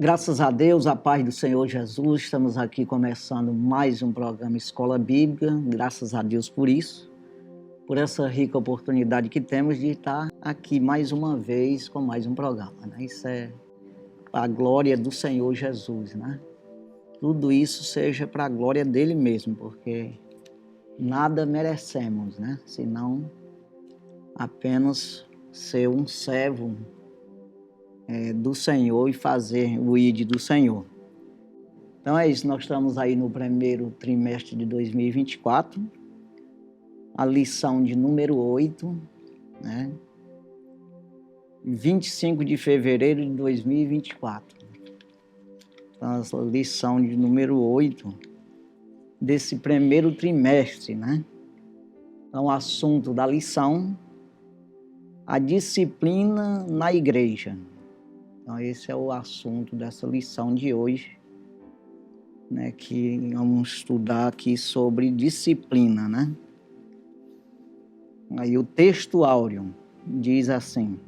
Graças a Deus, a paz do Senhor Jesus, estamos aqui começando mais um programa Escola Bíblica, graças a Deus por isso, por essa rica oportunidade que temos de estar aqui mais uma vez com mais um programa, né? Isso é para a glória do Senhor Jesus, né? Tudo isso seja para a glória dele mesmo, porque nada merecemos, né? Senão apenas ser um servo do Senhor e fazer o ID do Senhor. Então é isso, nós estamos aí no primeiro trimestre de 2024, a lição de número 8, né? 25 de fevereiro de 2024. Então, essa lição de número 8 desse primeiro trimestre, né? Então, o assunto da lição, a disciplina na igreja. Então, esse é o assunto dessa lição de hoje, né, que vamos estudar aqui sobre disciplina, né? Aí o texto áureo diz assim: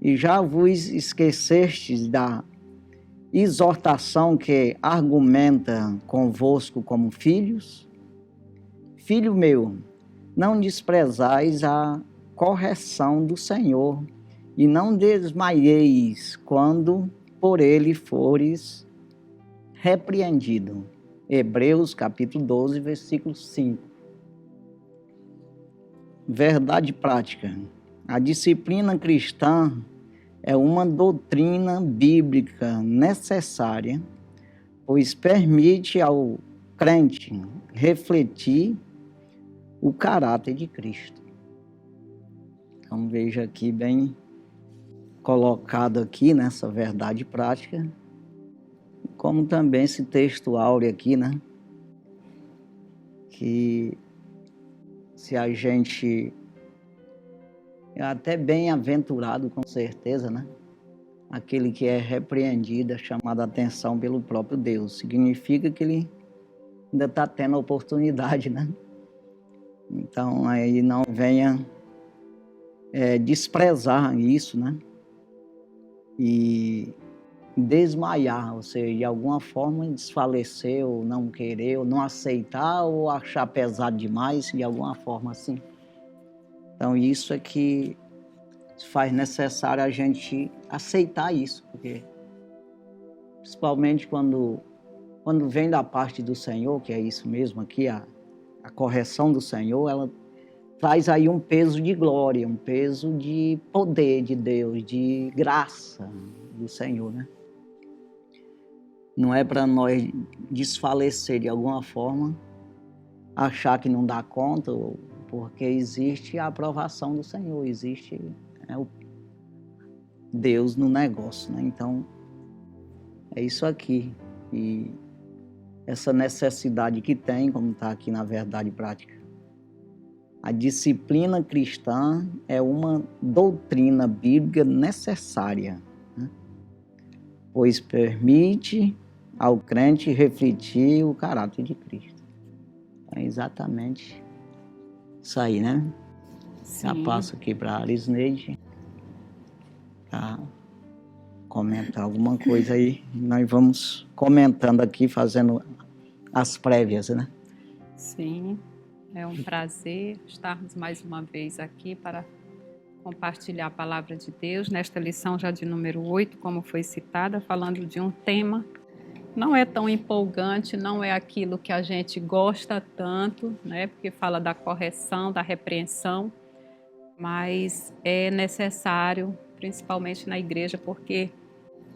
e já vos esquecestes da exortação que argumenta convosco como filhos? Filho meu, não desprezais a correção do Senhor, e não desmaieis quando por ele fores repreendido. Hebreus capítulo 12, versículo 5. Verdade prática. A disciplina cristã é uma doutrina bíblica necessária, pois permite ao crente refletir o caráter de Cristo. Então veja aqui bem colocado aqui nessa verdade prática, como também esse texto áureo aqui, né? Que se a gente é até bem-aventurado, com certeza, né? Aquele que é repreendido, é chamado a atenção pelo próprio Deus. Significa que ele ainda está tendo a oportunidade, né? Então, aí não venha desprezar isso, né? E desmaiar, ou seja, de alguma forma desfalecer, ou não querer, ou não aceitar, ou achar pesado demais, de alguma forma assim. Então isso é que faz necessário a gente aceitar isso, porque principalmente quando vem da parte do Senhor, que é isso mesmo aqui, a correção do Senhor, ela traz aí um peso de glória, um peso de poder de Deus, de graça do Senhor, né? Não é para nós desfalecer de alguma forma, achar que não dá conta, porque existe a aprovação do Senhor, existe o Deus no negócio, né? Então, é isso aqui. E essa necessidade que tem, como está aqui na verdade prática. A disciplina cristã é uma doutrina bíblica necessária, né? Pois permite ao crente refletir o caráter de Cristo. É exatamente isso aí, né? Sim. Já passo aqui para a Arisneide para comentar alguma coisa aí. Nós vamos comentando aqui, fazendo as prévias, né? Sim, é um prazer estarmos mais uma vez aqui para compartilhar a palavra de Deus nesta lição já de número 8, como foi citada, falando de um tema. Não é tão empolgante, não é aquilo que a gente gosta tanto, né? Porque fala da correção, da repreensão, mas é necessário, principalmente na igreja, porque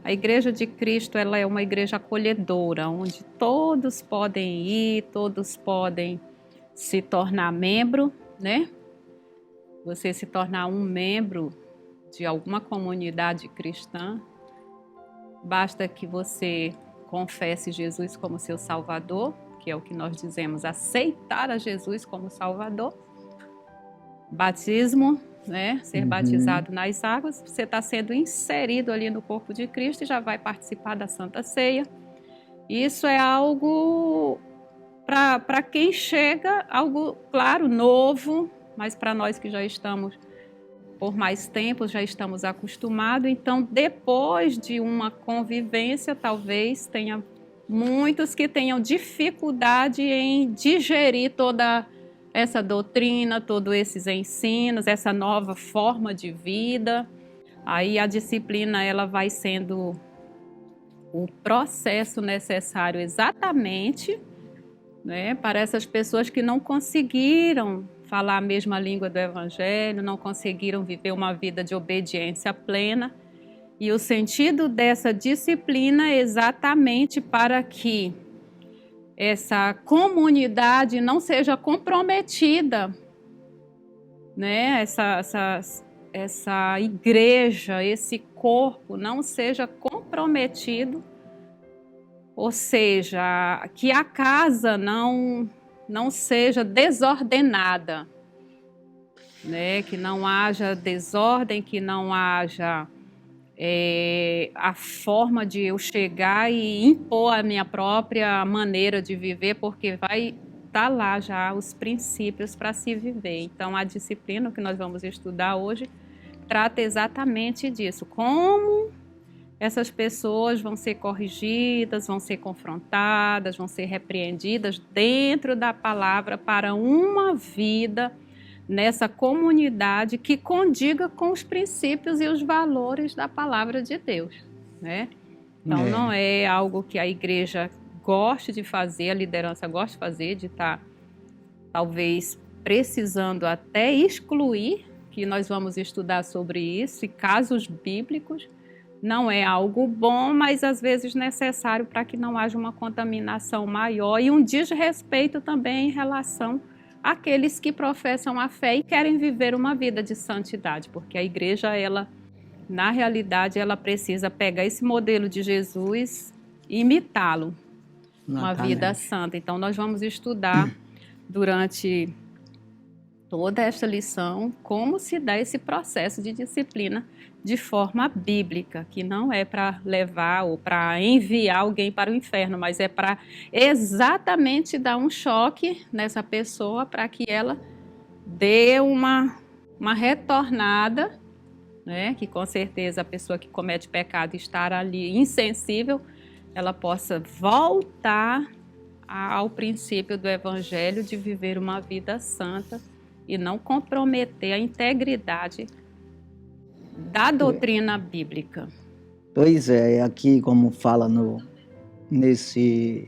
a igreja de Cristo, ela é uma igreja acolhedora, onde todos podem ir, todos podem se tornar membro, né? Você se tornar um membro de alguma comunidade cristã, basta que você confesse Jesus como seu Salvador, que é o que nós dizemos, aceitar a Jesus como Salvador. Batismo, né? Ser batizado nas águas, você está sendo inserido ali no corpo de Cristo e já vai participar da Santa Ceia. Isso é algo para quem chega, algo, claro, novo, mas para nós que já estamos por mais tempo, já estamos acostumados. Então, depois de uma convivência, talvez tenha muitos que tenham dificuldade em digerir toda essa doutrina, todos esses ensinos, essa nova forma de vida. Aí a disciplina ela vai sendo o processo necessário exatamente, né, para essas pessoas que não conseguiram falar a mesma língua do Evangelho, não conseguiram viver uma vida de obediência plena. E o sentido dessa disciplina é exatamente para que essa comunidade não seja comprometida, né? Essa igreja, esse corpo não seja comprometido, ou seja, que a casa não seja desordenada, né? Que não haja desordem, que não haja a forma de eu chegar e impor a minha própria maneira de viver, porque vai estar lá já os princípios para se viver. Então, a disciplina que nós vamos estudar hoje trata exatamente disso. Como essas pessoas vão ser corrigidas, vão ser confrontadas, vão ser repreendidas dentro da palavra para uma vida nessa comunidade que condiga com os princípios e os valores da palavra de Deus, né? Então, não é algo que a igreja goste de fazer, a liderança gosta de fazer, de estar, talvez, precisando até excluir, que nós vamos estudar sobre isso, e casos bíblicos. Não é algo bom, mas às vezes necessário para que não haja uma contaminação maior e um desrespeito também em relação àqueles que professam a fé e querem viver uma vida de santidade, porque a igreja, ela, na realidade, ela precisa pegar esse modelo de Jesus e imitá-lo, uma vida santa. Então, nós vamos estudar durante toda esta lição como se dá esse processo de disciplina de forma bíblica, que não é para levar ou para enviar alguém para o inferno, mas é para exatamente dar um choque nessa pessoa para que ela dê uma retornada, né? Que com certeza a pessoa que comete pecado e estar ali insensível, ela possa voltar ao princípio do Evangelho de viver uma vida santa e não comprometer a integridade da doutrina bíblica. Pois é, aqui como fala nesse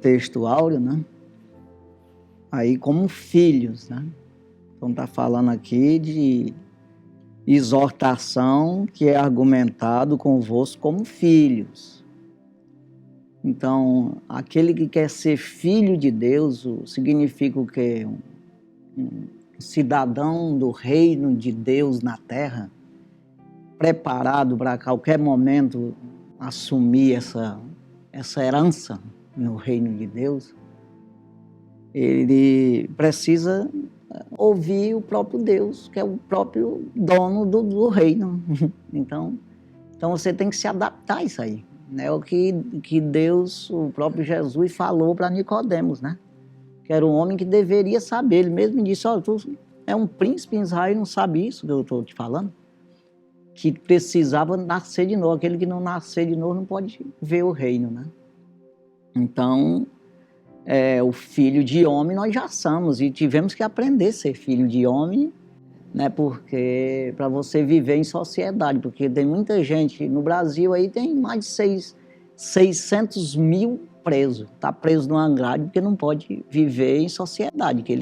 texto áureo, né? Aí como filhos, né? Então está falando aqui de exortação que é argumentado convosco como filhos. Então, aquele que quer ser filho de Deus, significa o quê? Um cidadão do reino de Deus na terra, preparado para a qualquer momento assumir essa herança no reino de Deus, ele precisa ouvir o próprio Deus, que é o próprio dono do reino. Então você tem que se adaptar a isso aí. É o que Deus, o próprio Jesus, falou para Nicodemos, né? Que era um homem que deveria saber. Ele mesmo disse, olha, tu é um príncipe em Israel e não sabe isso que eu estou te falando? Que precisava nascer de novo. Aquele que não nascer de novo não pode ver o reino, né? Então, o filho de homem nós já somos e tivemos que aprender a ser filho de homem, né? Porque para você viver em sociedade, porque tem muita gente no Brasil aí, tem mais de 600 mil preso, está preso numa grade porque não pode viver em sociedade, que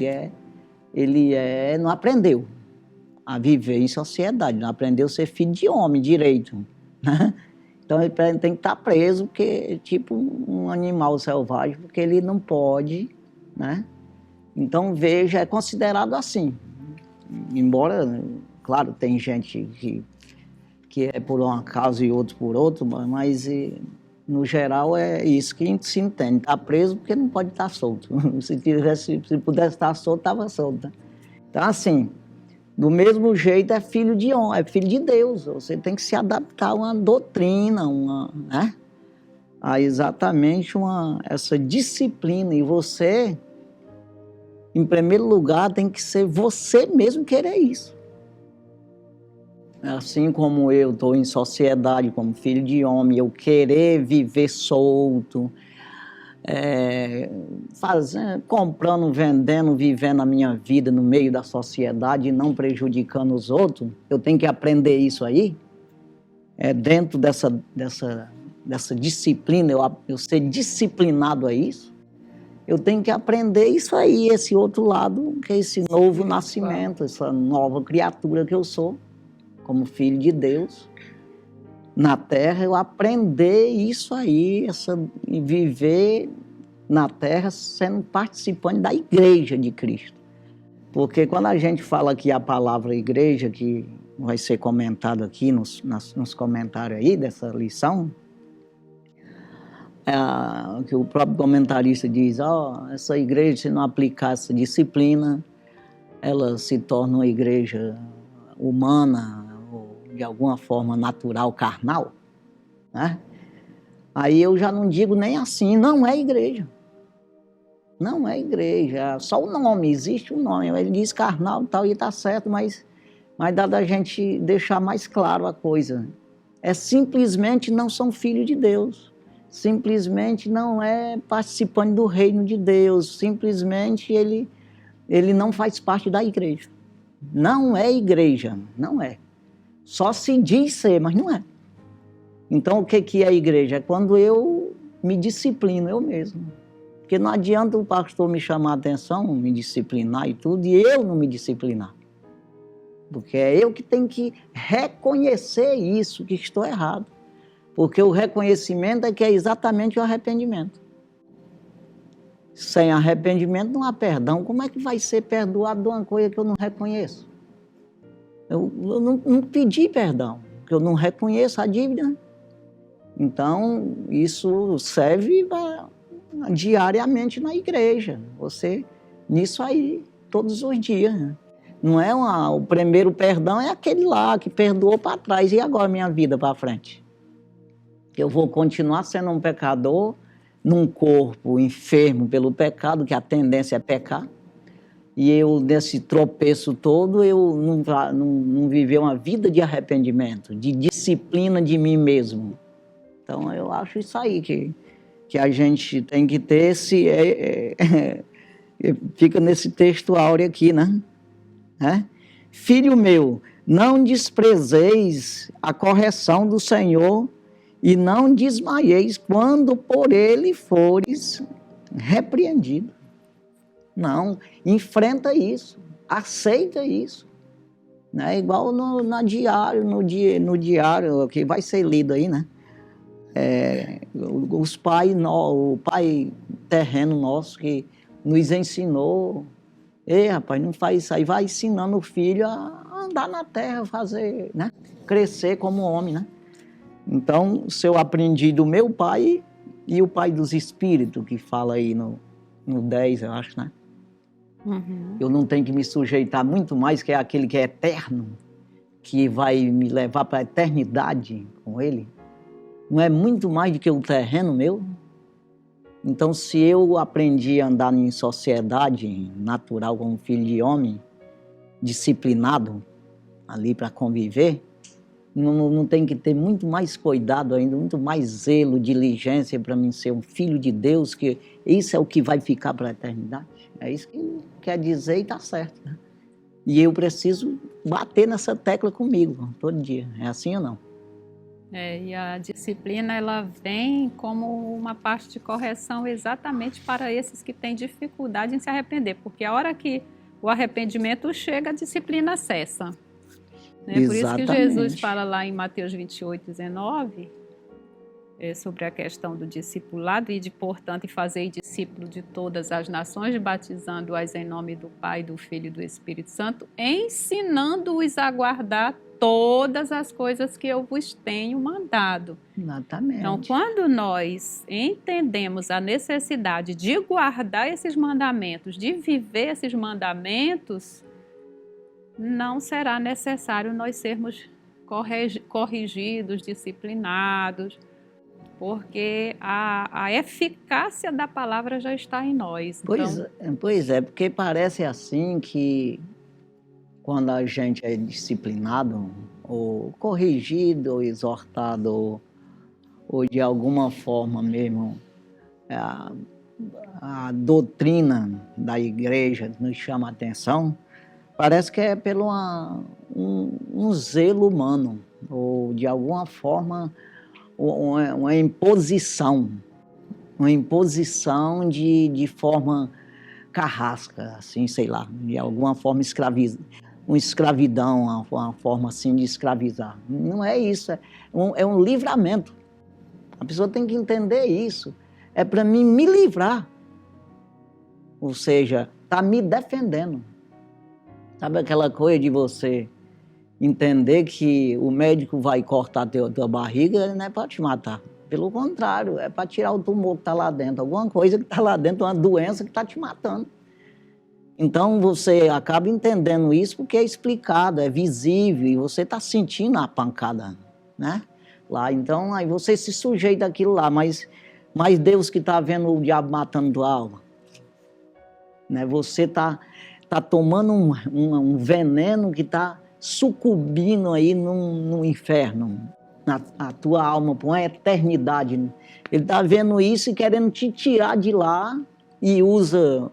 não aprendeu a viver em sociedade, não aprendeu a ser filho de homem direito, né? Então ele tem que estar preso, porque tipo um animal selvagem, porque ele não pode, né? Então veja, é considerado assim, embora, claro, tem gente que é por uma causa e outro por outro, mas no geral é isso que se entende. Está preso porque não pode estar solto. Se pudesse estar solto, estava solto. Então, assim, do mesmo jeito é filho de homem, é filho de Deus. Você tem que se adaptar a uma doutrina, né? A exatamente essa disciplina. E você Em primeiro lugar, tem que ser você mesmo querer isso. Assim como eu estou em sociedade, como filho de homem, eu querer viver solto, comprando, vendendo, vivendo a minha vida no meio da sociedade e não prejudicando os outros, eu tenho que aprender isso aí. Dentro dessa disciplina, eu ser disciplinado a isso, eu tenho que aprender isso aí, esse outro lado, que é esse novo nascimento, essa nova criatura que eu sou, como filho de Deus. Na terra, eu aprender isso aí, viver na terra sendo participante da igreja de Cristo. Porque quando a gente fala aqui a palavra igreja, que vai ser comentado aqui nos comentários aí dessa lição, que o próprio comentarista diz, essa igreja, se não aplicar essa disciplina, ela se torna uma igreja humana, ou de alguma forma natural, carnal, né? Aí eu já não digo nem assim, não é igreja. Não é igreja, só o nome, existe um nome. Ele diz carnal e tal, e está certo, mas dá da gente deixar mais claro a coisa. Simplesmente não são filhos de Deus. Simplesmente não é participante do reino de Deus. Simplesmente ele não faz parte da igreja. Não é igreja, não é. Só se diz ser, mas não é. Então, o que é a igreja? É quando eu me disciplino, eu mesmo. Porque não adianta o pastor me chamar a atenção, me disciplinar e tudo, e eu não me disciplinar. Porque é eu que tenho que reconhecer isso, que estou errado. Porque o reconhecimento é que é exatamente o arrependimento. Sem arrependimento não há perdão. Como é que vai ser perdoado de uma coisa que eu não reconheço? Eu não pedi perdão, porque eu não reconheço a dívida. Então, isso serve diariamente na igreja. Você, nisso aí, todos os dias. Não é o primeiro perdão, é aquele lá que perdoou para trás. E agora minha vida para frente? Eu vou continuar sendo um pecador, num corpo enfermo pelo pecado, que a tendência é pecar. E eu, nesse tropeço todo, eu não viver uma vida de arrependimento, de disciplina de mim mesmo. Então, eu acho isso aí, que a gente tem que ter fica nesse texto áureo aqui, né? Filho meu, não desprezeis a correção do Senhor e não desmaieis quando por ele fores repreendido. Não, enfrenta isso, aceita isso. Né? Igual no diário que vai ser lido aí, né? O pai terreno nosso que nos ensinou, rapaz, não faz isso aí, vai ensinando o filho a andar na terra, fazer, né? Crescer como homem, né? Então, se eu aprendi do meu pai e o pai dos espíritos, que fala aí no 10, eu acho, né? Uhum. Eu não tenho que me sujeitar muito mais, que é aquele que é eterno, que vai me levar para a eternidade com ele. Não é muito mais do que o terreno meu? Então, se eu aprendi a andar em sociedade natural como filho de homem, disciplinado ali para conviver, não tem que ter muito mais cuidado ainda, muito mais zelo, diligência para mim ser um filho de Deus, que isso é o que vai ficar para a eternidade. É isso que quer dizer e está certo. Né? E eu preciso bater nessa tecla comigo todo dia. É assim ou não? E a disciplina, ela vem como uma parte de correção exatamente para esses que têm dificuldade em se arrepender, porque a hora que o arrependimento chega, a disciplina cessa. Né? Por isso que Jesus fala lá em Mateus 28:19, sobre a questão do discipulado, e portanto, fazer discípulo de todas as nações, batizando-as em nome do Pai, do Filho e do Espírito Santo, ensinando-os a guardar todas as coisas que eu vos tenho mandado. Exatamente. Então, quando nós entendemos a necessidade de guardar esses mandamentos, de viver esses mandamentos, não será necessário nós sermos corrigidos, disciplinados. porque a eficácia da palavra já está em nós. Então, Pois é, porque parece assim que quando a gente é disciplinado, ou corrigido, ou exortado, ou de alguma forma mesmo, a, a doutrina da igreja nos chama a atenção, parece que é pelo um zelo humano, ou de alguma forma uma imposição de forma carrasca, assim, sei lá, de alguma forma uma escravidão, uma forma assim de escravizar. Não é isso, é um livramento. A pessoa tem que entender isso. É para mim me livrar. Ou seja, está me defendendo. Sabe aquela coisa de você entender que o médico vai cortar a tua barriga, não é para te matar. Pelo contrário, é para tirar o tumor que está lá dentro, alguma coisa que está lá dentro, uma doença que está te matando. Então você acaba entendendo isso porque é explicado, é visível, e você está sentindo a pancada, né? Lá, então aí você se sujeita àquilo lá, mas Deus que está vendo o diabo matando tua alma, né? Você está tomando um veneno que está sucumbindo aí no inferno, a tua alma por uma eternidade. Ele está vendo isso e querendo te tirar de lá e usa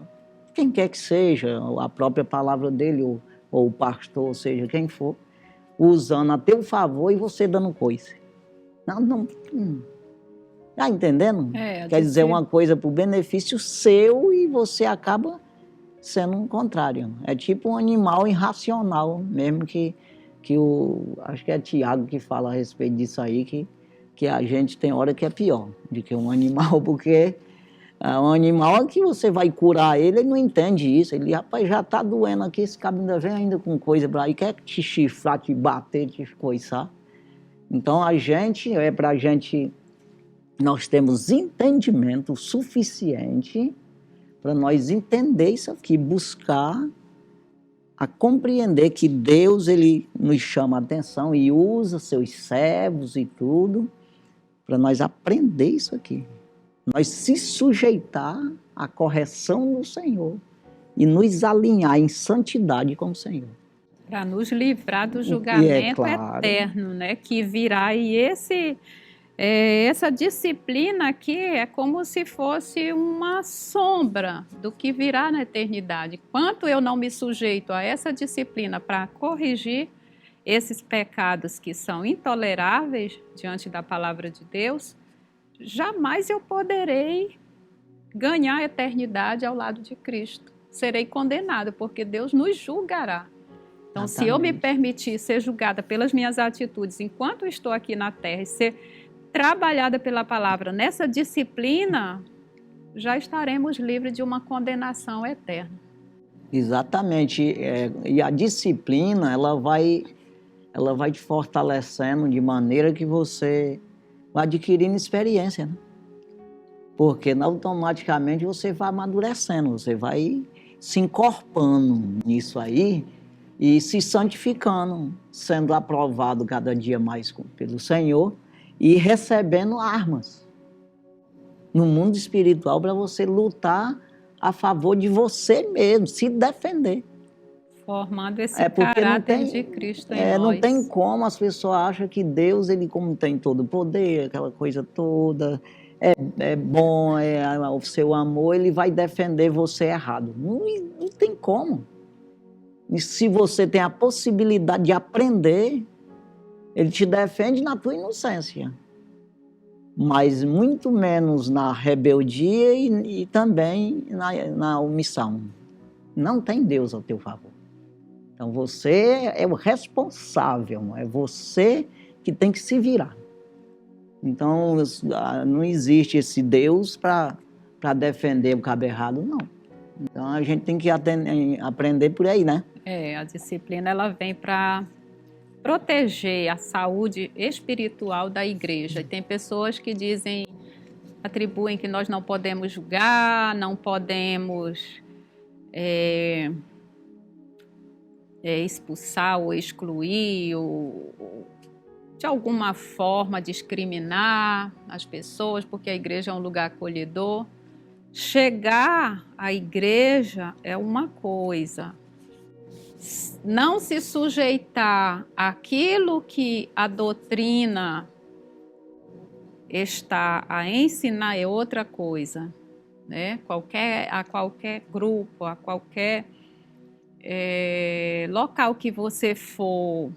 quem quer que seja, a própria palavra dele, ou o pastor, ou seja, quem for, usando a teu favor e você dando coisa. Não. Tá entendendo? Quer dizer uma coisa para o benefício seu e você acaba sendo um contrário. É tipo um animal irracional mesmo acho que é Tiago que fala a respeito disso aí, que a gente tem hora que é pior do que um animal, porque um animal que você vai curar ele não entende isso. Ele, rapaz, já está doendo aqui, esse cabo ainda vem ainda com coisa para aí, quer te chifrar, te bater, te coiçar. Então nós temos entendimento suficiente para nós entender isso aqui, buscar a compreender que Deus ele nos chama a atenção e usa seus servos e tudo para nós aprender isso aqui. Nós se sujeitar à correção do Senhor e nos alinhar em santidade com o Senhor. Para nos livrar do julgamento eterno, né, que virá. E essa disciplina aqui é como se fosse uma sombra do que virá na eternidade. Quanto eu não me sujeito a essa disciplina para corrigir esses pecados que são intoleráveis diante da palavra de Deus, jamais eu poderei ganhar a eternidade ao lado de Cristo. Serei condenado, porque Deus nos julgará. Então, se eu me permitir ser julgada pelas minhas atitudes enquanto estou aqui na terra e ser trabalhada pela palavra nessa disciplina, já estaremos livres de uma condenação eterna. Exatamente. E a disciplina, ela vai te fortalecendo de maneira que você vai adquirindo experiência, né? Porque automaticamente você vai amadurecendo, você vai se encorpando nisso aí e se santificando, sendo aprovado cada dia mais pelo Senhor e recebendo armas no mundo espiritual para você lutar a favor de você mesmo, se defender. Formando esse caráter de Cristo em nós. Não tem como, as pessoas acham que Deus, ele como tem todo o poder, aquela coisa toda, é bom, o seu amor, ele vai defender você errado. Não tem como. E se você tem a possibilidade de aprender, ele te defende na tua inocência. Mas muito menos na rebeldia e também na omissão. Não tem Deus ao teu favor. Então você é o responsável, é você que tem que se virar. Então não existe esse Deus para defender o cabo errado, não. Então a gente tem que aprender por aí, né? A disciplina ela vem para proteger a saúde espiritual da igreja. E tem pessoas que atribuem que nós não podemos julgar, não podemos expulsar ou excluir ou de alguma forma, discriminar as pessoas, porque a igreja é um lugar acolhedor. Chegar à igreja é uma coisa. Não se sujeitar àquilo que a doutrina está a ensinar é outra coisa, né? A qualquer grupo, a qualquer local que você for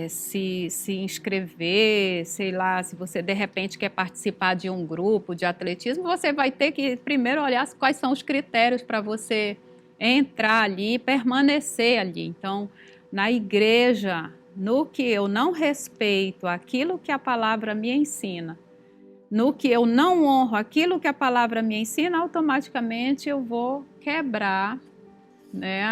se inscrever, sei lá, se você de repente quer participar de um grupo de atletismo, você vai ter que primeiro olhar quais são os critérios para você entrar ali e permanecer ali. Então, na igreja, no que eu não respeito aquilo que a palavra me ensina, no que eu não honro aquilo que a palavra me ensina, automaticamente eu vou quebrar, né,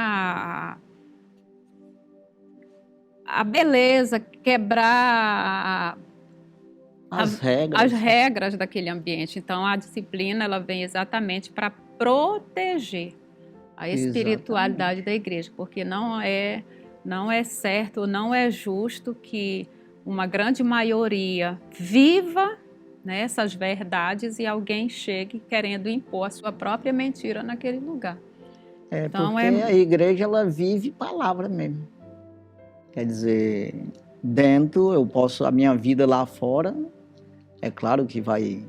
a beleza, quebrar as regras daquele ambiente. Então, a disciplina ela vem exatamente para proteger a espiritualidade da igreja, porque não é certo, não é justo que uma grande maioria viva, né, essas verdades e alguém chegue querendo impor a sua própria mentira naquele lugar. Então, porque a igreja ela vive palavra mesmo. Quer dizer, dentro eu posso, a minha vida lá fora, é claro que vai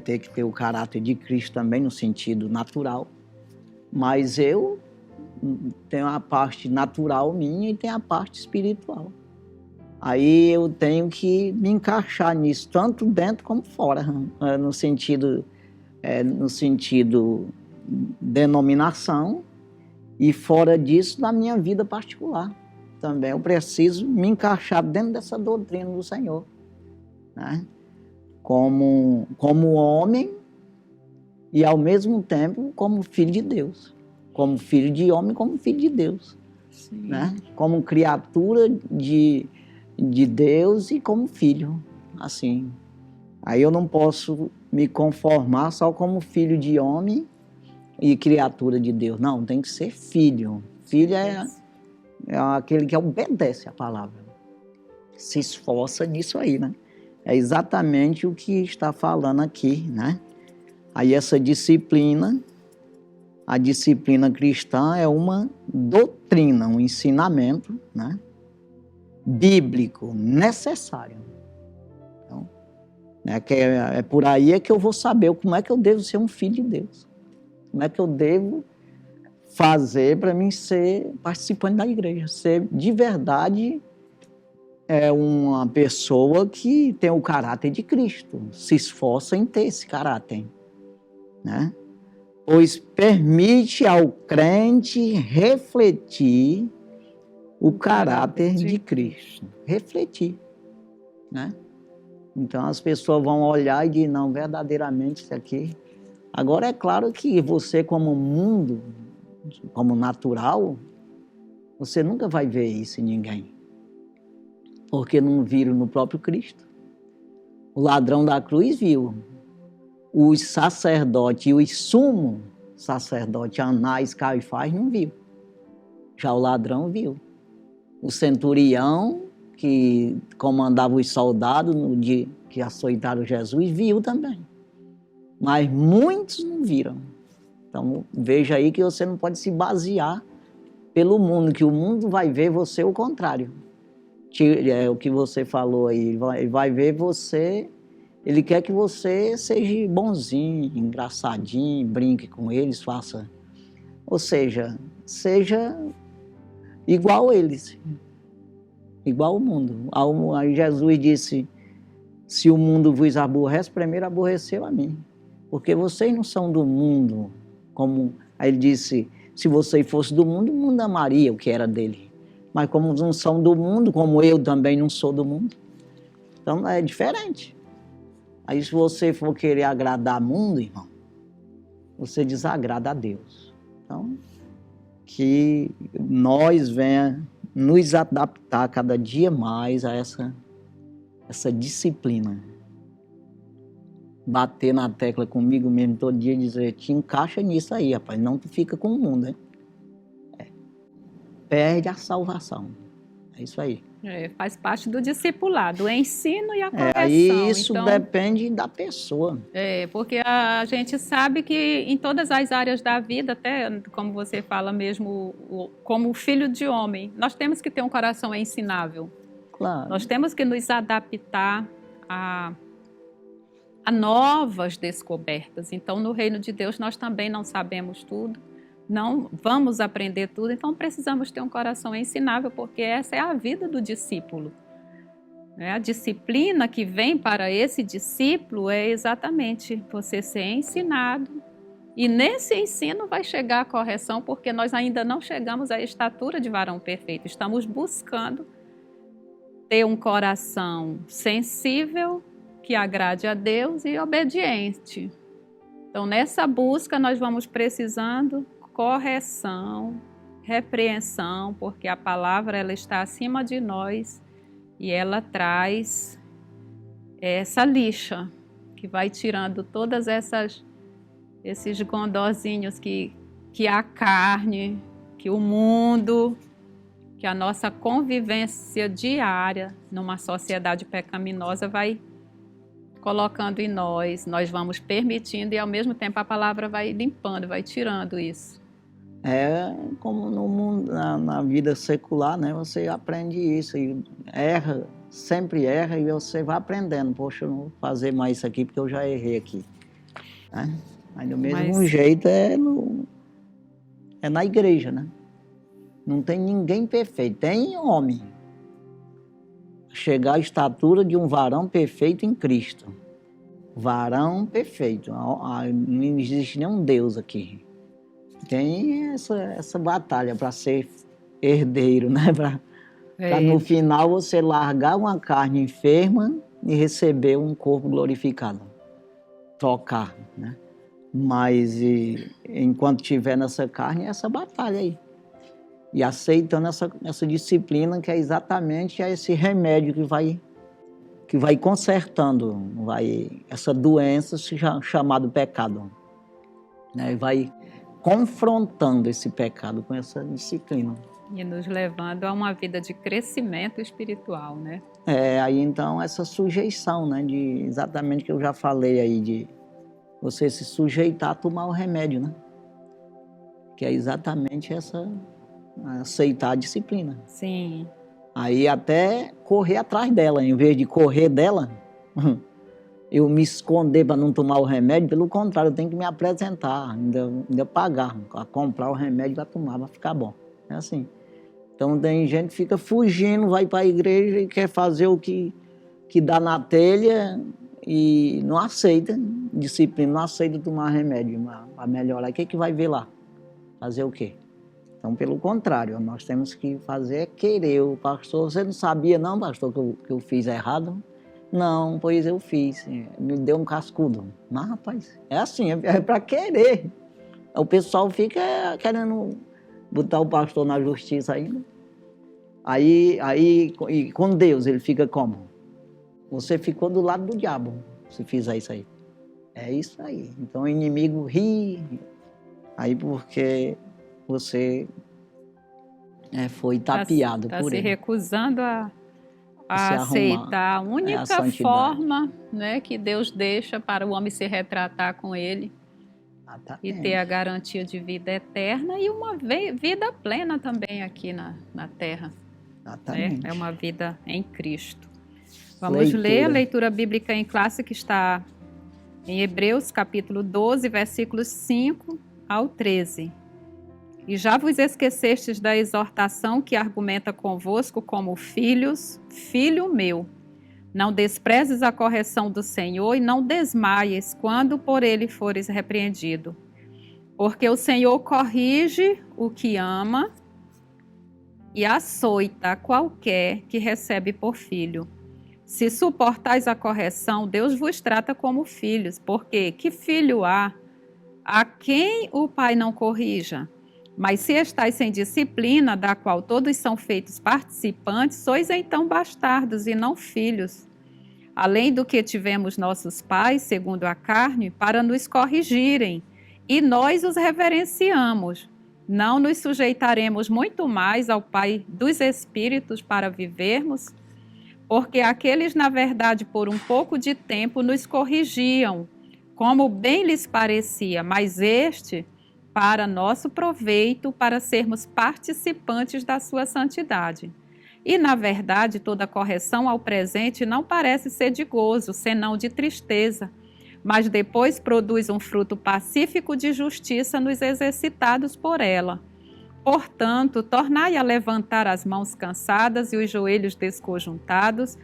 ter que ter o caráter de Cristo também no sentido natural, mas eu tenho a parte natural minha e tenho a parte espiritual. Aí eu tenho que me encaixar nisso, tanto dentro como fora, no sentido denominação e fora disso na minha vida particular. Também eu preciso me encaixar dentro dessa doutrina do Senhor, né? Como homem e ao mesmo tempo como filho de Deus, como filho de homem, como filho de Deus, né? Como criatura de Deus e como filho, assim. Aí eu não posso me conformar só como filho de homem e criatura de Deus. Não, tem que ser filho. Filho é aquele que obedece a palavra. Se esforça nisso aí, né? É exatamente o que está falando aqui, né? Aí essa disciplina, a disciplina cristã é uma doutrina, um ensinamento, né? Bíblico, necessário. Então, é por aí que eu vou saber como é que eu devo ser um filho de Deus. Como é que eu devo fazer para mim ser participante da igreja, ser de verdade uma pessoa que tem o caráter de Cristo, se esforça em ter esse caráter, né? Pois permite ao crente refletir o caráter de Cristo, refletir, né? Então as pessoas vão olhar e dizer, não, verdadeiramente isso aqui. Agora é claro que você como mundo, como natural, você nunca vai ver isso em ninguém. Porque não viram no próprio Cristo. O ladrão da cruz viu. Os sacerdotes e os sumo sacerdotes, Anás, Caifás, não viu. Já o ladrão viu. O centurião, que comandava os soldados no dia que açoitaram Jesus, viu também. Mas muitos não viram. Então, veja aí que você não pode se basear pelo mundo, que o mundo vai ver você o contrário. O que você falou aí, ele vai ver você, ele quer que você seja bonzinho, engraçadinho, brinque com eles, faça. Ou seja igual eles, igual o mundo. Aí Jesus disse, se o mundo vos aborrece, primeiro aborreceu a mim. Porque vocês não são do mundo, como... Aí ele disse, se vocês fossem do mundo, o mundo amaria o que era dele. Mas como não são do mundo, como eu também não sou do mundo, então é diferente. Aí se você for querer agradar o mundo, irmão, você desagrada a Deus. Então, que nós venha nos adaptar cada dia mais a essa disciplina. Bater na tecla comigo mesmo todo dia e dizer, te encaixa nisso aí, rapaz, não tu fica com o mundo, né? Perde a salvação. É isso aí. Faz parte do discipulado, o ensino e a correção. Aí isso então, depende da pessoa. Porque a gente sabe que em todas as áreas da vida, até como você fala mesmo, como filho de homem, nós temos que ter um coração ensinável. Claro. Nós temos que nos adaptar a novas descobertas. Então, no reino de Deus, nós também não sabemos tudo, não vamos aprender tudo, então precisamos ter um coração ensinável, porque essa é a vida do discípulo. A disciplina que vem para esse discípulo é exatamente você ser ensinado, e nesse ensino vai chegar a correção, porque nós ainda não chegamos à estatura de varão perfeito, estamos buscando ter um coração sensível, que agrade a Deus e obediente. Então, nessa busca, nós vamos precisando correção, repreensão, porque a palavra ela está acima de nós e ela traz essa lixa que vai tirando todas esses gondozinhos que a carne, que o mundo, que a nossa convivência diária numa sociedade pecaminosa vai colocando em nós, nós vamos permitindo e ao mesmo tempo a palavra vai limpando, vai tirando isso. É como no mundo, na vida secular, né? Você aprende isso e erra, sempre erra e você vai aprendendo. Poxa, eu não vou fazer mais isso aqui porque eu já errei aqui. Né? Aí do mesmo jeito é na igreja, né? Não tem ninguém perfeito, tem homem. Chegar à estatura de um varão perfeito em Cristo. Varão perfeito. Não existe nenhum Deus aqui. Tem essa batalha para ser herdeiro, né? Para no final você largar uma carne enferma e receber um corpo glorificado. Trocar, né? Mas enquanto estiver nessa carne, é essa batalha aí. E aceitando essa disciplina que é exatamente esse remédio que vai consertando essa doença chamada pecado. Né? E vai confrontando esse pecado com essa disciplina. E nos levando a uma vida de crescimento espiritual, né? Aí então essa sujeição, né? Exatamente que eu já falei aí, de você se sujeitar a tomar o remédio, né? Que é exatamente aceitar a disciplina. Sim. Aí até correr atrás dela, em vez de correr dela, eu me esconder para não tomar o remédio, pelo contrário, eu tenho que me apresentar, ainda pagar, comprar o remédio para tomar, para ficar bom. É assim. Então tem gente que fica fugindo, vai para a igreja e quer fazer o que dá na telha e não aceita disciplina, não aceita tomar remédio para melhorar. O que vai ver lá? Fazer o quê? Então, pelo contrário, nós temos que fazer querer. O pastor, você não sabia não, pastor, que eu fiz errado? Não, pois eu fiz. Me deu um cascudo. Mas, rapaz, é assim, é para querer. O pessoal fica querendo botar o pastor na justiça ainda. Aí, e com Deus, ele fica como? Você ficou do lado do diabo, se fizer isso aí. É isso aí. Então, o inimigo ri. Aí, porque você foi tapeado por ele. Está se recusando a aceitar a única forma, né, que Deus deixa para o homem se retratar com ele. E ter a garantia de vida eterna e uma vida plena também aqui na terra. Exatamente. É uma vida em Cristo. Vamos ler a leitura bíblica em classe que está em Hebreus, capítulo 12, versículos 5 ao 13. E já vos esquecestes da exortação que argumenta convosco como filhos, filho meu. Não desprezes a correção do Senhor e não desmaies quando por ele fores repreendido. Porque o Senhor corrige o que ama e açoita qualquer que recebe por filho. Se suportais a correção, Deus vos trata como filhos, porque que filho há a quem o pai não corrija? Mas se estáis sem disciplina, da qual todos são feitos participantes, sois então bastardos e não filhos. Além do que tivemos nossos pais, segundo a carne, para nos corrigirem, e nós os reverenciamos. Não nos sujeitaremos muito mais ao Pai dos Espíritos para vivermos? Porque aqueles, na verdade, por um pouco de tempo, nos corrigiam, como bem lhes parecia, mas este, para nosso proveito, para sermos participantes da sua santidade. E, na verdade, toda correção ao presente não parece ser de gozo, senão de tristeza, mas depois produz um fruto pacífico de justiça nos exercitados por ela. Portanto, tornai a levantar as mãos cansadas e os joelhos desconjuntados,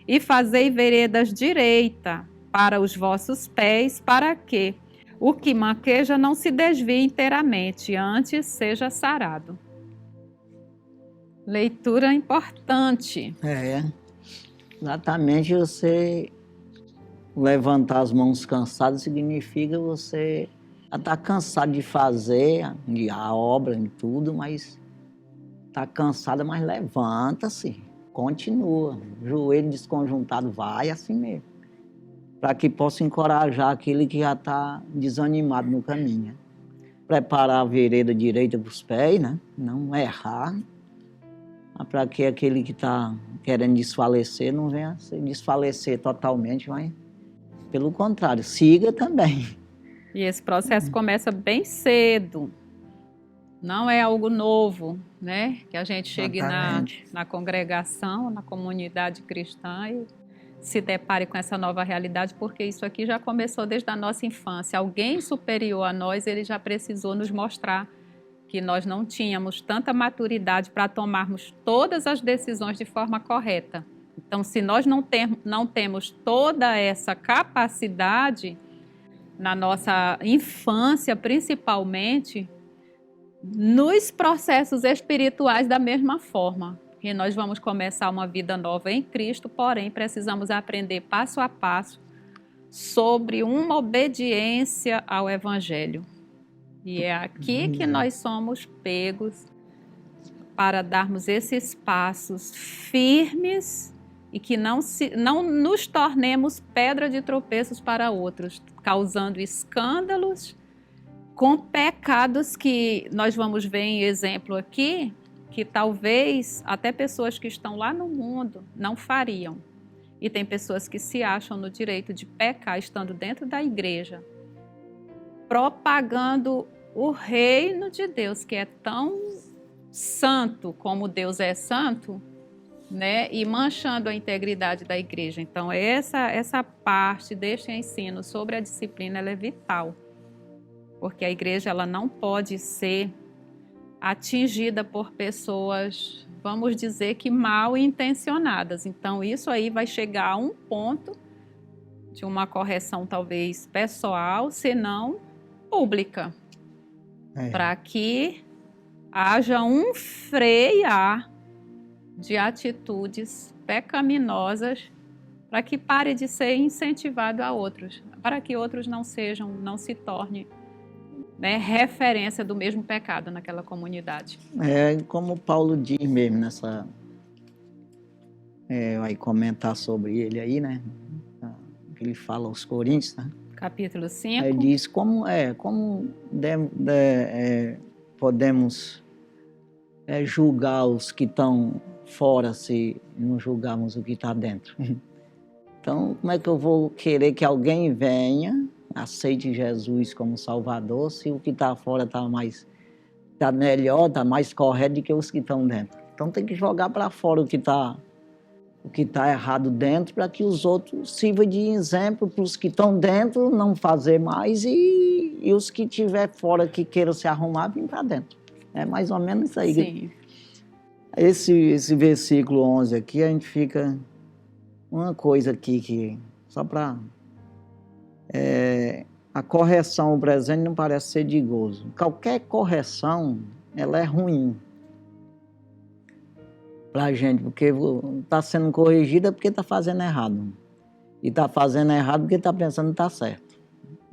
e fazei veredas direita para os vossos pés, para que o que maqueja não se desvie inteiramente, antes seja sarado. Leitura importante. Exatamente, você levantar as mãos cansadas significa você está cansado de fazer a obra e tudo, mas está cansada, mas levanta-se, continua, joelho desconjuntado, vai assim mesmo, para que possa encorajar aquele que já está desanimado no caminho, né? Preparar a vereda direita para os pés, né? Não errar, para que aquele que está querendo desfalecer não venha se desfalecer totalmente, mas pelo contrário, siga também. E esse processo começa bem cedo, não é algo novo, né? Que a gente chegue na congregação, na comunidade cristã e se depare com essa nova realidade, porque isso aqui já começou desde a nossa infância. Alguém superior a nós, ele já precisou nos mostrar que nós não tínhamos tanta maturidade para tomarmos todas as decisões de forma correta. Então, se nós não temos toda essa capacidade, na nossa infância principalmente, nos processos espirituais da mesma forma, que nós vamos começar uma vida nova em Cristo, porém precisamos aprender passo a passo sobre uma obediência ao Evangelho. E é aqui que nós somos pegos para darmos esses passos firmes e que não nos tornemos pedra de tropeços para outros, causando escândalos com pecados que nós vamos ver em exemplo aqui, que talvez até pessoas que estão lá no mundo não fariam. E tem pessoas que se acham no direito de pecar estando dentro da igreja, propagando o reino de Deus, que é tão santo como Deus é santo, né? E manchando a integridade da igreja. Então, essa parte deste ensino sobre a disciplina ela é vital, porque a igreja ela não pode ser atingida por pessoas, vamos dizer que mal intencionadas. Então, isso aí vai chegar a um ponto de uma correção talvez pessoal, se não pública, para que haja um frear de atitudes pecaminosas, para que pare de ser incentivado a outros, para que outros não se tornem, né, referência do mesmo pecado naquela comunidade. É como Paulo diz mesmo nessa... vai comentar sobre ele aí, né? Que ele fala aos Coríntios, né? Capítulo 5. Ele diz como podemos julgar os que estão fora se não julgarmos o que está dentro. Então, como é que eu vou querer que alguém venha, aceite Jesus como Salvador, se o que está fora está melhor, está mais correto do que os que estão dentro? Então tem que jogar para fora o que está errado dentro, para que os outros sirvam de exemplo para os que estão dentro não fazer mais e os que estiver fora que queiram se arrumar, vir para dentro. É mais ou menos isso aí. Sim. Esse versículo 11 aqui, a gente fica... Uma coisa aqui que... Só para... a correção presente não parece ser de gozo. Qualquer correção, ela é ruim para a gente, porque está sendo corrigida porque está fazendo errado. E está fazendo errado porque está pensando que está certo.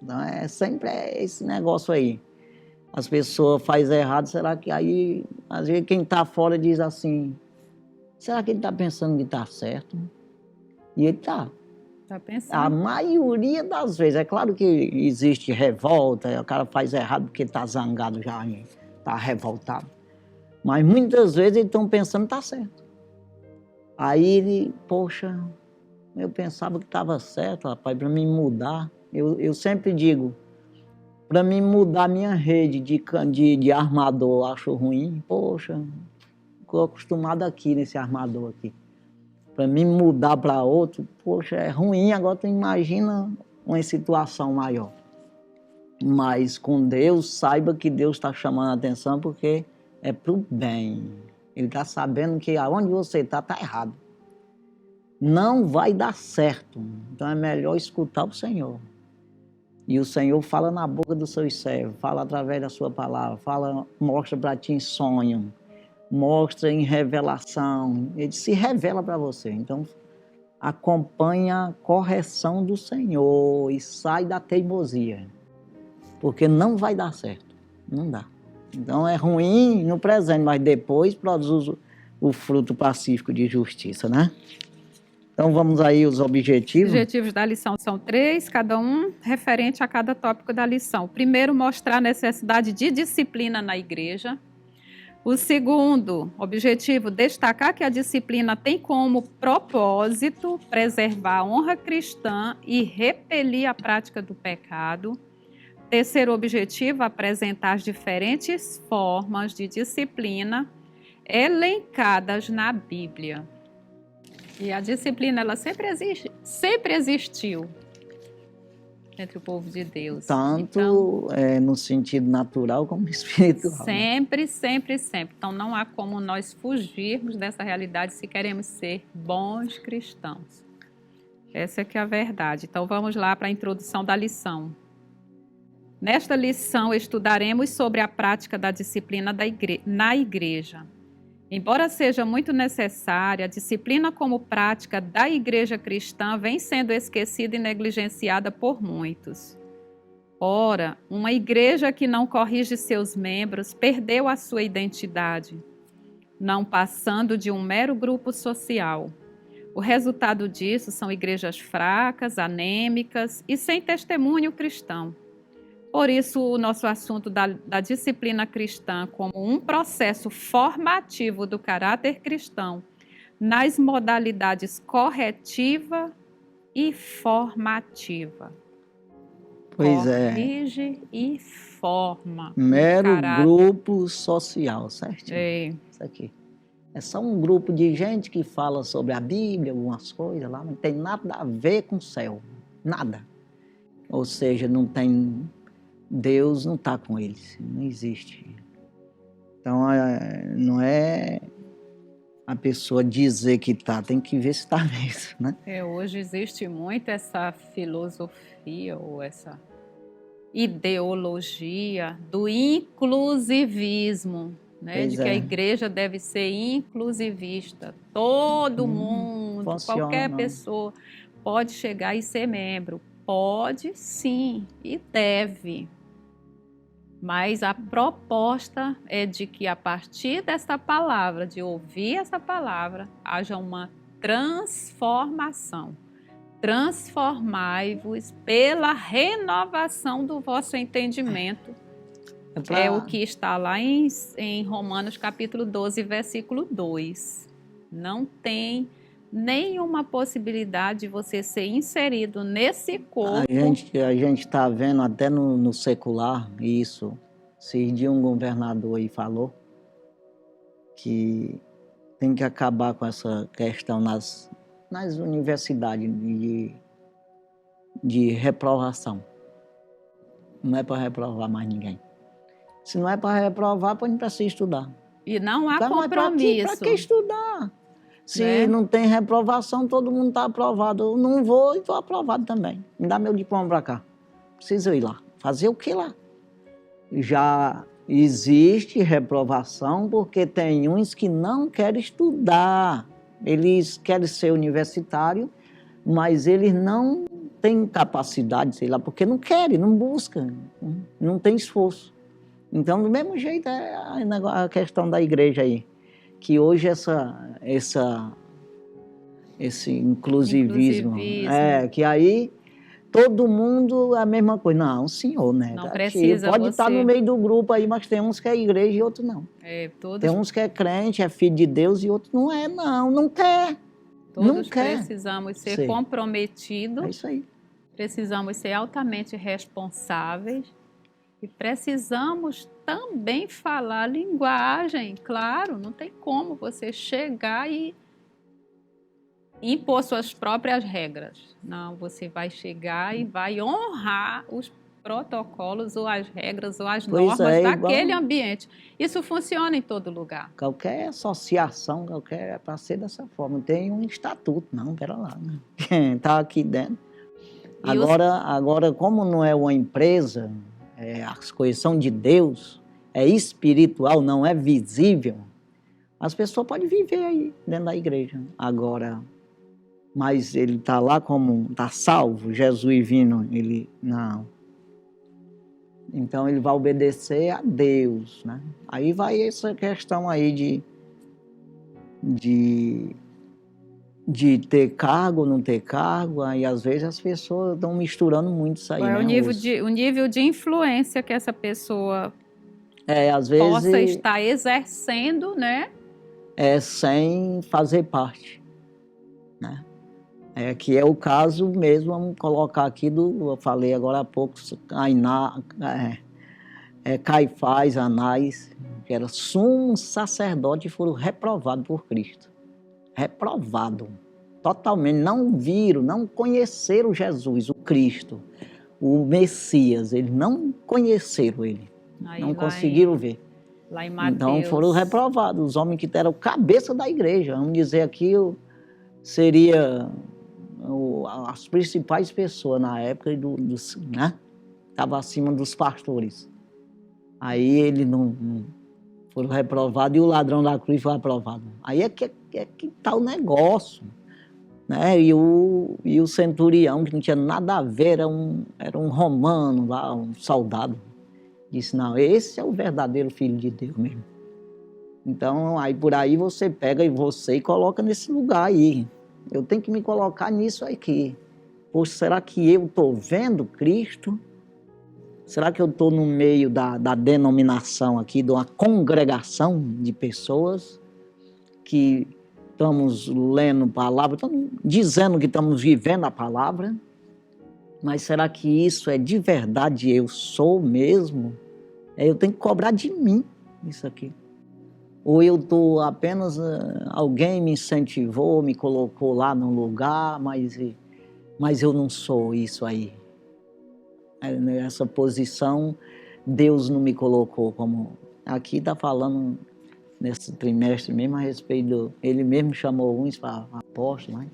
Então, sempre esse negócio aí. As pessoas fazem errado, será que aí... Às vezes quem está fora diz assim, será que ele está pensando que está certo? E ele está. Está pensando. A maioria das vezes. É claro que existe revolta, o cara faz errado porque está zangado já está revoltado. Mas muitas vezes eles estão pensando que está certo. Aí ele, poxa, eu pensava que estava certo, rapaz, para mim mudar. Eu sempre digo, para mim mudar minha rede de armador, eu acho ruim. Poxa, estou acostumado aqui nesse armador aqui. Para mim mudar para outro, poxa, é ruim. Agora tu imagina uma situação maior. Mas com Deus, saiba que Deus está chamando a atenção porque é para o bem. Ele está sabendo que aonde você está errado. Não vai dar certo. Então é melhor escutar o Senhor. E o Senhor fala na boca dos seus servos, fala através da sua palavra, mostra para ti em sonho, mostra em revelação. Ele se revela para você. Então acompanha a correção do Senhor e sai da teimosia. Porque não vai dar certo. Não dá. Então é ruim no presente, mas depois produz o fruto pacífico de justiça, né? Então vamos aí os objetivos. Os objetivos da lição são 3, cada um referente a cada tópico da lição. O primeiro, mostrar a necessidade de disciplina na igreja. O segundo objetivo, destacar que a disciplina tem como propósito preservar a honra cristã e repelir a prática do pecado. Terceiro objetivo, apresentar as diferentes formas de disciplina elencadas na Bíblia. E a disciplina, ela sempre existiu entre o povo de Deus. Tanto então, no sentido natural como espiritual. Sempre, né? sempre, sempre. Então não há como nós fugirmos dessa realidade se queremos ser bons cristãos. Essa é que é a verdade. Então vamos lá para a introdução da lição. Nesta lição estudaremos sobre a prática da disciplina na igreja. Embora seja muito necessária, a disciplina como prática da igreja cristã vem sendo esquecida e negligenciada por muitos. Ora, uma igreja que não corrige seus membros perdeu a sua identidade, não passando de um mero grupo social. O resultado disso são igrejas fracas, anêmicas e sem testemunho cristão. Por isso, o nosso assunto da disciplina cristã como um processo formativo do caráter cristão nas modalidades corretiva e formativa. Pois Corrige e forma. Mero grupo social, certo? É. Isso aqui. É só um grupo de gente que fala sobre a Bíblia, algumas coisas lá, não tem nada a ver com o céu. Nada. Ou seja, não tem... Deus não está com eles, não existe. Então, não é a pessoa dizer que está, tem que ver se está mesmo, né? Hoje existe muito essa filosofia ou essa ideologia do inclusivismo, né? De que a igreja deve ser inclusivista. Todo mundo, qualquer pessoa pode chegar e ser membro. Pode sim e deve. Mas a proposta é de que a partir dessa palavra, de ouvir essa palavra, haja uma transformação. Transformai-vos pela renovação do vosso entendimento. É o que está lá em Romanos capítulo 12, versículo 2. Não tem nenhuma possibilidade de você ser inserido nesse corpo. A gente está vendo até no secular isso. Esses dias um governador aí falou que tem que acabar com essa questão nas universidades de reprovação. Não é para reprovar mais ninguém. Se não é para reprovar, pois não precisa estudar. E não há compromisso. Para que estudar? Se não tem reprovação, todo mundo está aprovado. Eu não vou e estou aprovado também. Me dá meu diploma para cá. Preciso ir lá. Fazer o que lá? Já existe reprovação porque tem uns que não querem estudar. Eles querem ser universitário, mas eles não têm capacidade, sei lá, porque não querem, não buscam, não tem esforço. Então, do mesmo jeito é a questão da igreja aí. Que hoje esse inclusivismo. Que aí todo mundo a mesma coisa. Não, senhor, né? Não Aqui, precisa pode estar no você... meio do grupo aí, mas tem uns que é igreja e outros não. Todos, Tem uns que é crente, é filho de Deus e outros não é, não quer. Não todos quer. precisamos ser Sim. comprometidos, É isso aí. precisamos ser altamente responsáveis e precisamos também falar linguagem. Claro, não tem como você chegar e impor suas próprias regras. Não, você vai chegar e vai honrar os protocolos ou as regras ou as normas daquele ambiente. Isso funciona em todo lugar. Qualquer associação, é para ser dessa forma. Tem um estatuto. Não, pera lá. Né? Está aqui dentro. Agora, como não é uma empresa, as coisas são de Deus, é espiritual, não é visível, as pessoas podem viver aí dentro da igreja. Agora, mas ele está lá como está salvo, Jesus vindo, ele não. Então ele vai obedecer a Deus, né? Aí vai essa questão aí de ter cargo ou não ter cargo, aí às vezes as pessoas estão misturando muito isso aí, né? O nível de influência que essa pessoa às vezes, possa estar exercendo, né? Sem fazer parte, né? Que é o caso mesmo, vamos colocar aqui eu falei agora há pouco, Caifás, Anás, que era sumo sacerdote e foram reprovados por Cristo. Reprovado, totalmente, não viram, não conheceram Jesus, o Cristo, o Messias, eles não conheceram ele, não conseguiram ver. Lá em Mateus. Então foram reprovados, os homens que eram cabeça da igreja, vamos dizer aqui, seria as principais pessoas na época, né? Estava acima dos pastores. Aí ele não foram reprovados e o ladrão da cruz foi aprovado. Aí é que está o negócio. Né? E o centurião, que não tinha nada a ver, era um romano lá, um soldado, disse, não, esse é o verdadeiro filho de Deus mesmo. Então, aí por aí você pega e coloca nesse lugar aí. Eu tenho que me colocar nisso aqui. Poxa, será que eu estou vendo Cristo? Será que eu estou no meio da denominação aqui, de uma congregação de pessoas que estamos lendo a palavra, estamos dizendo que estamos vivendo a palavra, mas será que isso é de verdade, eu sou mesmo? Eu tenho que cobrar de mim isso aqui. Ou eu estou apenas, alguém me incentivou, me colocou lá no lugar, mas eu não sou isso aí. Nessa posição, Deus não me colocou como... Aqui está falando, nesse trimestre mesmo, a respeito ele mesmo chamou uns para apóstolo, mas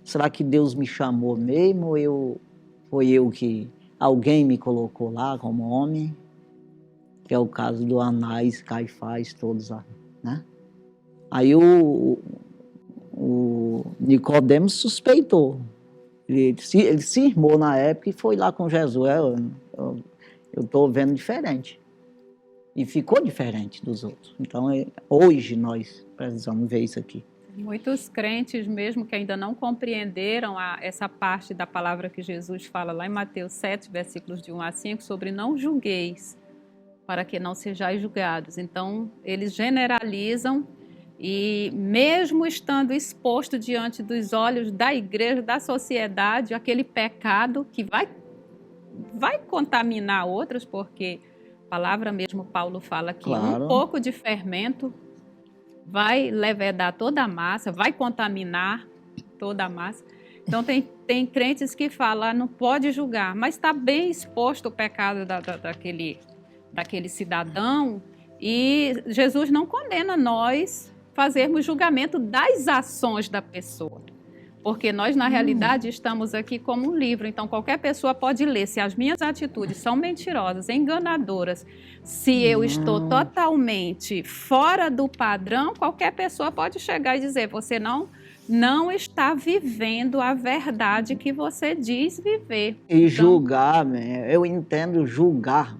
será que Deus me chamou mesmo ou foi eu que alguém me colocou lá como homem? Que é o caso do Anás, Caifás, todos lá, né? Aí o Nicodemos suspeitou. Ele se irmou na época e foi lá com Jesus. Eu estou vendo diferente. E ficou diferente dos outros. Então, hoje nós precisamos ver isso aqui. Muitos crentes mesmo que ainda não compreenderam essa parte da palavra que Jesus fala lá em Mateus 7, versículos de 1 a 5, sobre não julgueis, para que não sejais julgados. Então, eles generalizam e mesmo estando exposto diante dos olhos da igreja, da sociedade, aquele pecado que vai contaminar outros, porque a palavra mesmo Paulo fala que claro, um pouco de fermento vai levedar toda a massa, vai contaminar toda a massa. Então tem crentes que falam, não pode julgar, mas está bem exposto o pecado daquele cidadão e Jesus não condena nós fazermos julgamento das ações da pessoa. Porque nós, na realidade, estamos aqui como um livro. Então, qualquer pessoa pode ler. Se as minhas atitudes são mentirosas, enganadoras, se eu estou totalmente fora do padrão, qualquer pessoa pode chegar e dizer, você não está vivendo a verdade que você diz viver. E julgar, eu entendo julgar,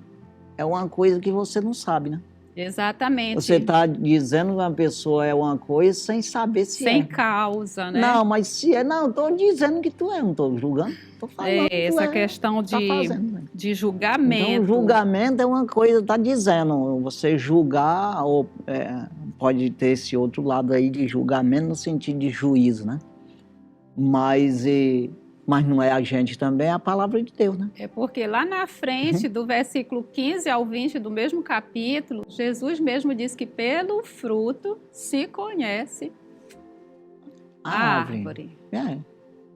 é uma coisa que você não sabe, né? Exatamente. Você está dizendo que uma pessoa é uma coisa sem saber se Sem é. causa, né? Não, mas se é... Não, estou dizendo que tu é, não estou julgando. Estou falando que tu Essa é, questão tá fazendo, né? de Então, julgamento. o julgamento é uma coisa, está dizendo, você julgar, ou pode ter esse outro lado aí de julgamento no sentido de juízo, né? Mas não é a gente também, é a palavra de Deus, né? É porque lá na frente, do versículo 15 ao 20 do mesmo capítulo, Jesus mesmo diz que pelo fruto se conhece a árvore. É.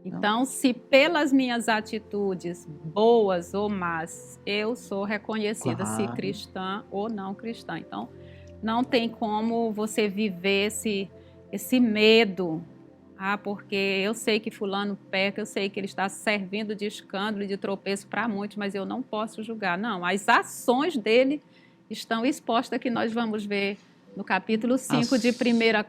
Então, se pelas minhas atitudes, boas ou más, eu sou reconhecida se Claro. cristã ou não cristã. Então, não tem como você viver esse medo. Porque eu sei que fulano peca, eu sei que ele está servindo de escândalo e de tropeço para muitos, mas eu não posso julgar. Não, as ações dele estão expostas, que nós vamos ver no capítulo 5 de 1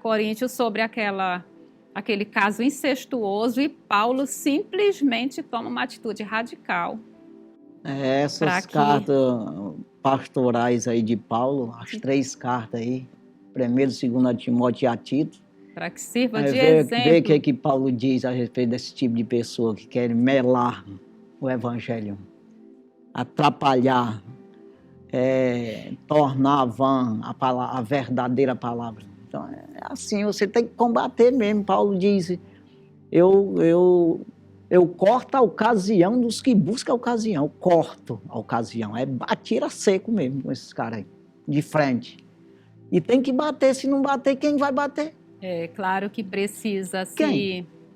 Coríntios, sobre aquele caso incestuoso, e Paulo simplesmente toma uma atitude radical. Essas cartas pastorais aí de Paulo, as 3 cartas aí, 1º, 2º Timóteo e a Tito, para que sirva de exemplo. Ver o que Paulo diz a respeito desse tipo de pessoa que quer melar o evangelho, atrapalhar, tornar vã a verdadeira palavra. Então, é assim, você tem que combater mesmo. Paulo diz, eu corto a ocasião dos que buscam a ocasião, eu corto a ocasião, atira seco mesmo com esses caras aí, de frente. E tem que bater, se não bater, quem vai bater? É claro que precisa,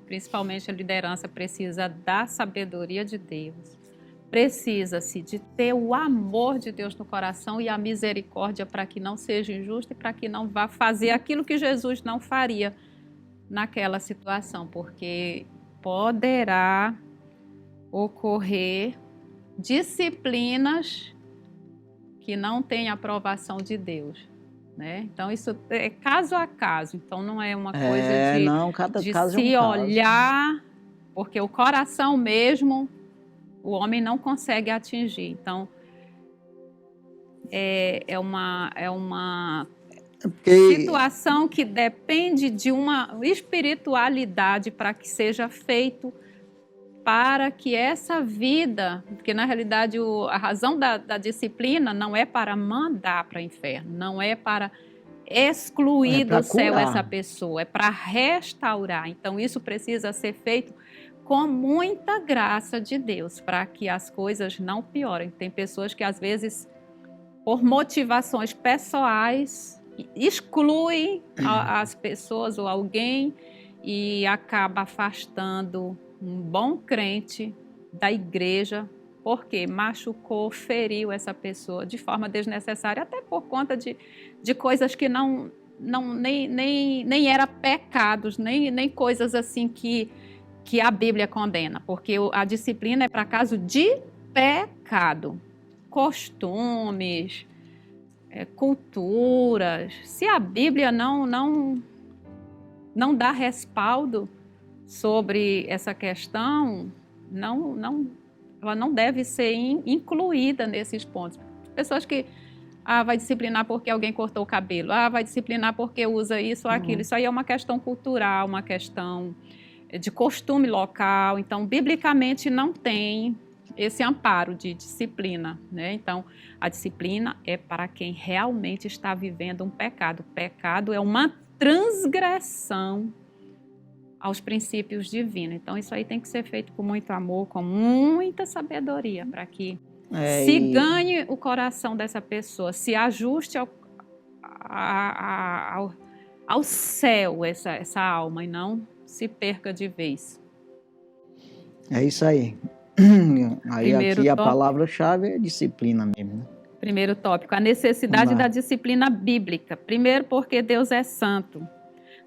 principalmente a liderança, precisa da sabedoria de Deus. Precisa-se de ter o amor de Deus no coração e a misericórdia, para que não seja injusto e para que não vá fazer aquilo que Jesus não faria naquela situação, porque poderá ocorrer disciplinas que não têm aprovação de Deus. Né? Então, isso é caso a caso. Então, não é uma coisa de se olhar, porque o coração mesmo, o homem não consegue atingir. Então, é uma situação que depende de uma espiritualidade para que seja feito, para que essa vida, porque na realidade a razão da disciplina não é para mandar para o inferno, não é para excluir do céu essa pessoa, é para restaurar. Então isso precisa ser feito com muita graça de Deus, para que as coisas não piorem. Tem pessoas que às vezes, por motivações pessoais, excluem as pessoas ou alguém e acaba afastando um bom crente da igreja, porque machucou, feriu essa pessoa de forma desnecessária, até por conta de coisas que nem eram pecados, nem coisas assim que a Bíblia condena, porque a disciplina é para caso de pecado, costumes, culturas. Se a Bíblia não dá respaldo sobre essa questão, ela não deve ser incluída nesses pontos. Pessoas que vai disciplinar porque alguém cortou o cabelo, vai disciplinar porque usa isso ou aquilo. Isso aí é uma questão cultural, uma questão de costume local. Então, biblicamente, não tem esse amparo de disciplina, né? Então, a disciplina é para quem realmente está vivendo um pecado. O pecado é uma transgressão aos princípios divinos. Então, isso aí tem que ser feito com muito amor, com muita sabedoria, para que se ganhe o coração dessa pessoa, se ajuste ao céu essa alma, e não se perca de vez. É isso aí. Aqui a palavra-chave é disciplina mesmo, né? Primeiro tópico, a necessidade da disciplina bíblica. Primeiro, porque Deus é santo.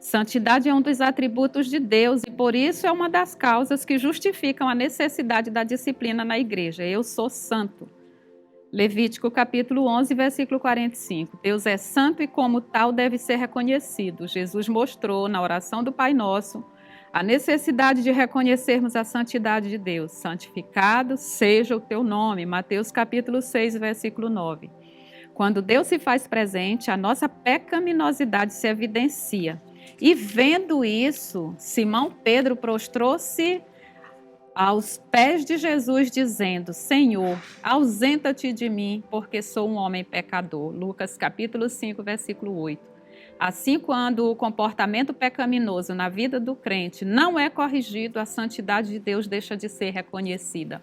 Santidade é um dos atributos de Deus e por isso é uma das causas que justificam a necessidade da disciplina na igreja. Eu sou santo. Levítico capítulo 11, versículo 45. Deus é santo e como tal deve ser reconhecido. Jesus mostrou na oração do Pai Nosso a necessidade de reconhecermos a santidade de Deus. Santificado seja o teu nome. Mateus capítulo 6, versículo 9. Quando Deus se faz presente, a nossa pecaminosidade se evidencia. E vendo isso, Simão Pedro prostrou-se aos pés de Jesus, dizendo: Senhor, ausenta-te de mim, porque sou um homem pecador. Lucas capítulo 5, versículo 8. Assim, quando o comportamento pecaminoso na vida do crente não é corrigido, a santidade de Deus deixa de ser reconhecida.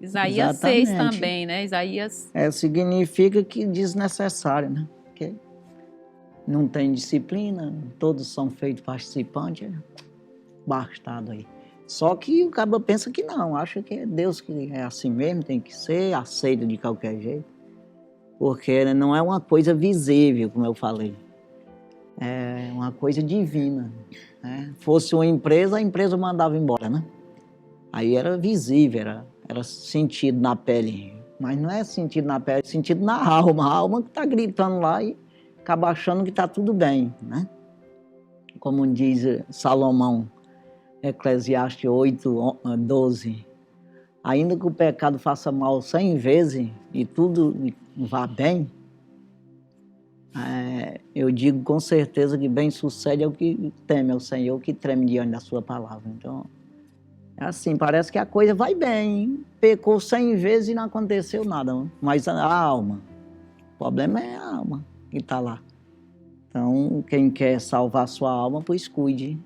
Isaías 6 também, né? Isaías... significa que desnecessário, né? Porque não tem disciplina, todos são feitos participantes, bastado aí. Só que o cara pensa que não, acha que é Deus que é assim mesmo, tem que ser, aceita de qualquer jeito. Porque não é uma coisa visível, como eu falei. É uma coisa divina, né? Fosse uma empresa, a empresa mandava embora, né? Aí era visível, era sentido na pele. Mas não é sentido na pele, é sentido na alma. A alma que está gritando lá e acaba achando que está tudo bem, né? Como diz Salomão, Eclesiastes 8, 12. Ainda que o pecado faça mal 100 vezes e tudo vá bem, eu digo com certeza que bem sucede é o que teme ao Senhor, que treme diante da sua palavra. Então, é assim, parece que a coisa vai bem, hein? Pecou 100 vezes e não aconteceu nada, mas a alma, o problema é a alma que está lá. Então, quem quer salvar sua alma, pois cuide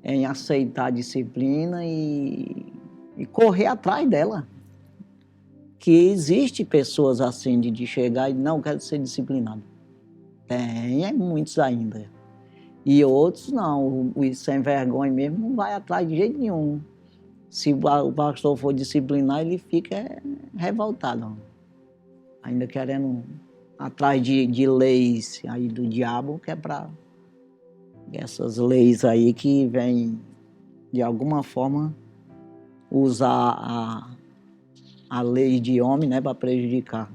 em aceitar a disciplina e correr atrás dela. Que existe pessoas assim, de chegar e não quero ser disciplinado. Tem muitos ainda. E outros não, o sem vergonha mesmo não vai atrás de jeito nenhum. Se o pastor for disciplinar, ele fica revoltado. Ainda querendo atrás de leis aí do diabo, que é para essas leis aí que vêm, de alguma forma, usar a lei de homem, né, para prejudicar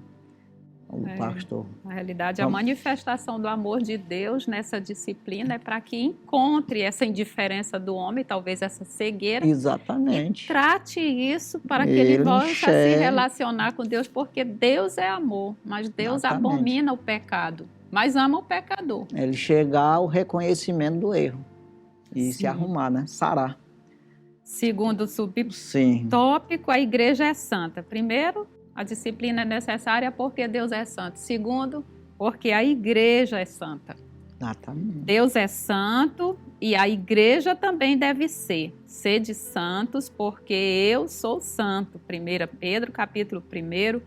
o pastor. Na realidade, a manifestação do amor de Deus nessa disciplina é para que encontre essa indiferença do homem, talvez essa cegueira. Exatamente. E trate isso para que ele volte a se relacionar com Deus, porque Deus é amor, mas Deus abomina o pecado, mas ama o pecador. Ele chegar ao reconhecimento do erro e se arrumar, né? Sarar. Segundo o subtópico, a igreja é santa. Primeiro, a disciplina é necessária porque Deus é santo. Segundo, porque a igreja é santa. Exatamente. Deus é santo e a igreja também deve ser. Sede santos, porque eu sou santo. 1 Pedro, capítulo 1,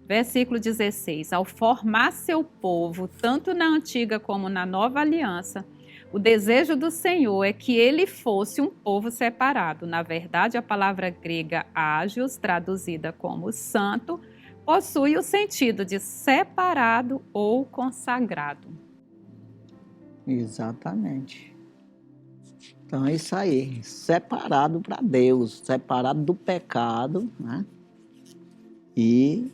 versículo 16. Ao formar seu povo, tanto na antiga como na nova aliança, o desejo do Senhor é que ele fosse um povo separado. Na verdade, a palavra grega ágios, traduzida como santo, possui o sentido de separado ou consagrado. Exatamente. Então é isso aí, separado para Deus, separado do pecado, né? E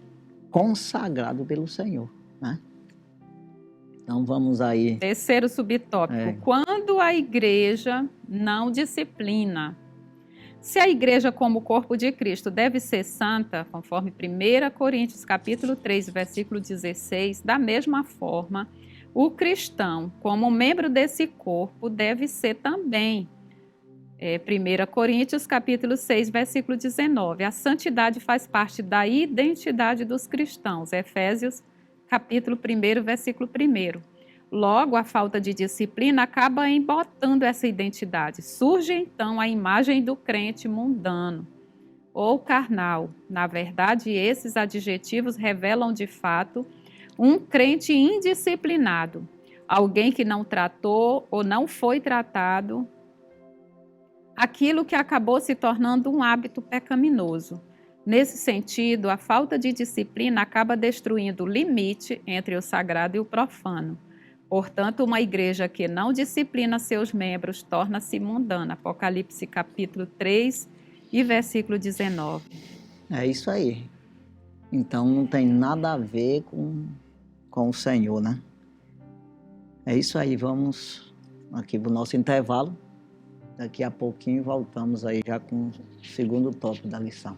consagrado pelo Senhor, né? Então vamos aí. Terceiro subtópico, quando a igreja não disciplina. Se a igreja como corpo de Cristo deve ser santa, conforme 1 Coríntios capítulo 3, versículo 16, da mesma forma, o cristão, como membro desse corpo, deve ser também. 1 Coríntios capítulo 6, versículo 19. A santidade faz parte da identidade dos cristãos. Efésios capítulo 1, versículo 1. Logo, a falta de disciplina acaba embotando essa identidade. Surge, então, a imagem do crente mundano ou carnal. Na verdade, esses adjetivos revelam, de fato, um crente indisciplinado, alguém que não tratou ou não foi tratado aquilo que acabou se tornando um hábito pecaminoso. Nesse sentido, a falta de disciplina acaba destruindo o limite entre o sagrado e o profano. Portanto, uma igreja que não disciplina seus membros torna-se mundana. Apocalipse capítulo 3 e versículo 19. É isso aí. Então não tem nada a ver com o Senhor, né? É isso aí, vamos aqui para o nosso intervalo. Daqui a pouquinho voltamos aí já com o segundo tópico da lição.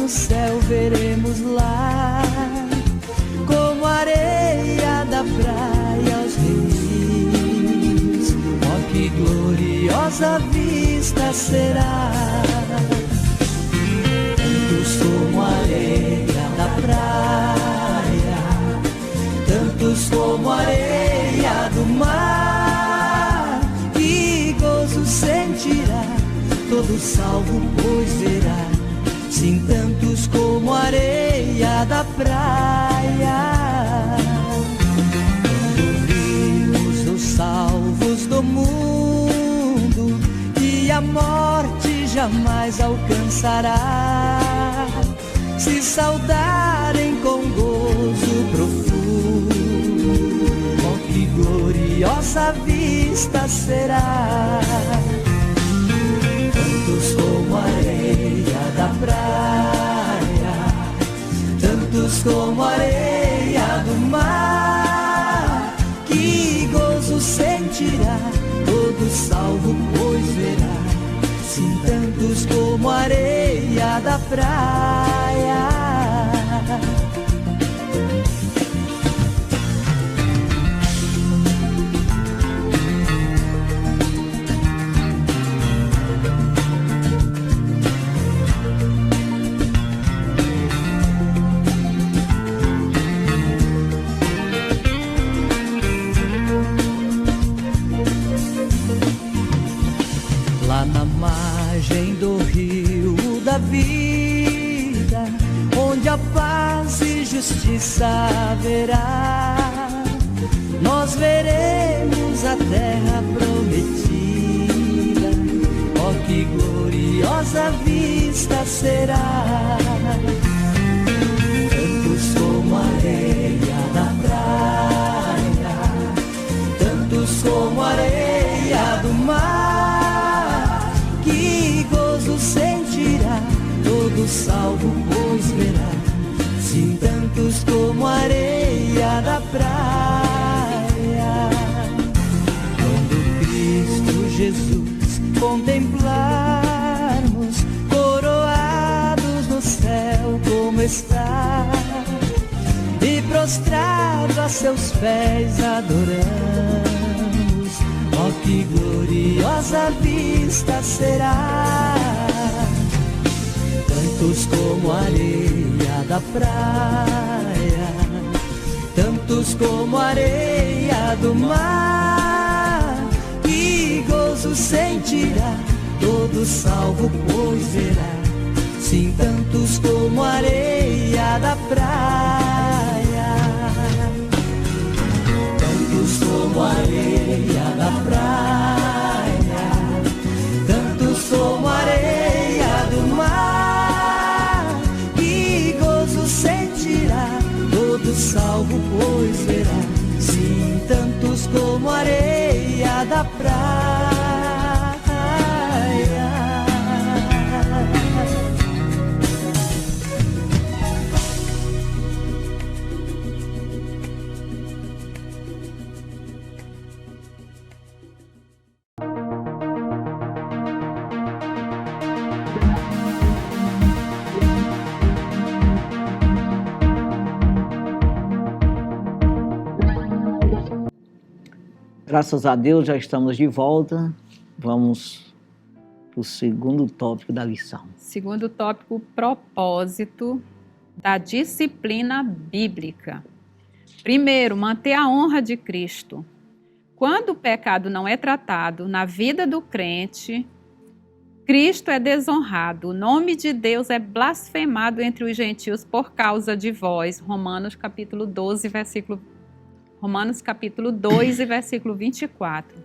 céu veremos lá, como a areia da praia aos rios. Oh, que gloriosa vista será! Tantos como a areia da praia, tantos como a areia do mar. Que gozo sentirá todo salvo, pois verá, sim, tantos como a areia da praia. Vimos os salvos do mundo, e a morte jamais alcançará, se saudarem com gozo profundo. Oh, que gloriosa vista será! Tantos como a areia da praia, tantos como a areia do mar. Que gozo sentirá todo salvo, pois verá, sim, tantos como a areia da praia. Lá na margem do rio da vida, onde a paz e justiça haverá, nós veremos a terra prometida. Oh, que gloriosa vista será! Tantos como a areia da praia, tantos como a areia do mar. Que gozo sentirá todo salvo, pois verá, sim, tantos como a areia da praia. Quando Cristo Jesus contemplarmos, coroados no céu como está, e prostrado a seus pés adoramos, oh, que gloriosa vista será! Tantos como a areia da praia, tantos como a areia do mar. Que gozo sentirá todo salvo, pois verá, sim, tantos como a areia da praia. Tantos como a areia da praia, tantos como a areia do mar. Que gozo sentirá todo salvo, pois verá, sim, tantos como a areia da praia. Graças a Deus, já estamos de volta. Vamos para o segundo tópico da lição. Segundo tópico, o propósito da disciplina bíblica. Primeiro, manter a honra de Cristo. Quando o pecado não é tratado na vida do crente, Cristo é desonrado, o nome de Deus é blasfemado entre os gentios por causa de vós. Romanos capítulo 2 e versículo 24.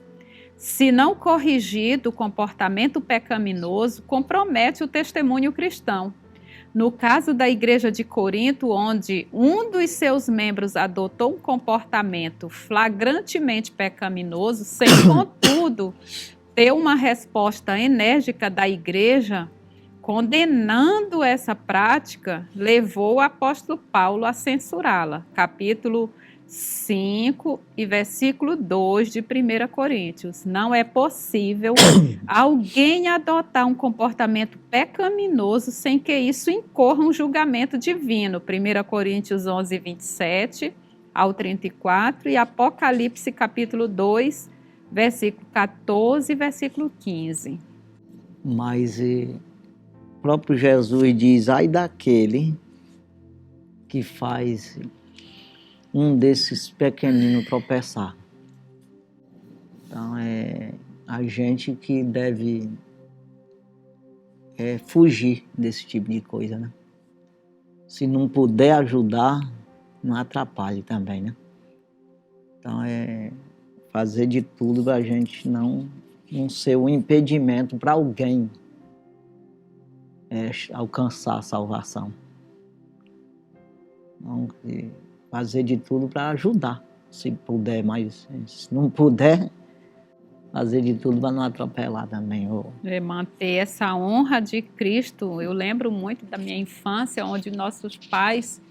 Se não corrigido, o comportamento pecaminoso compromete o testemunho cristão. No caso da igreja de Corinto, onde um dos seus membros adotou um comportamento flagrantemente pecaminoso, sem, contudo, ter uma resposta enérgica da igreja, condenando essa prática, levou o apóstolo Paulo a censurá-la. Capítulo 5 e versículo 2 de 1 Coríntios. Não é possível alguém adotar um comportamento pecaminoso sem que isso incorra um julgamento divino. 1 Coríntios 11, 27 ao 34 e Apocalipse capítulo 2, versículo 14 e versículo 15. Mas o próprio Jesus diz, ai daquele que faz um desses pequeninos tropeçar. Então é a gente que deve fugir desse tipo de coisa, né? Se não puder ajudar, não atrapalhe também, né? Então é fazer de tudo para a gente não ser um impedimento para alguém alcançar a salvação. Então, fazer de tudo para ajudar, se puder, mas se não puder, fazer de tudo para não atropelar também. Manter essa honra de Cristo. Eu lembro muito da minha infância, onde nossos pais,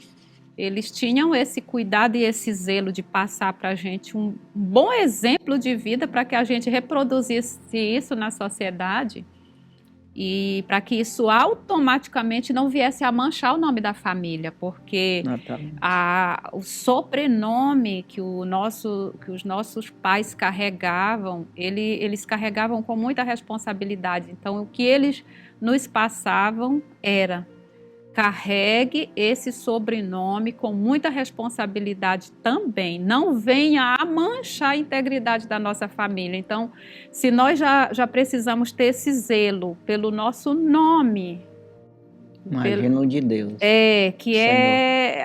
eles tinham esse cuidado e esse zelo de passar para a gente um bom exemplo de vida para que a gente reproduzisse isso na sociedade e para que isso automaticamente não viesse a manchar o nome da família, porque o sobrenome que os nossos pais carregavam, eles carregavam com muita responsabilidade. Então, o que eles nos passavam era: carregue esse sobrenome com muita responsabilidade também. Não venha a manchar a integridade da nossa família. Então, se nós já precisamos ter esse zelo pelo nosso nome. Imagina o de Deus.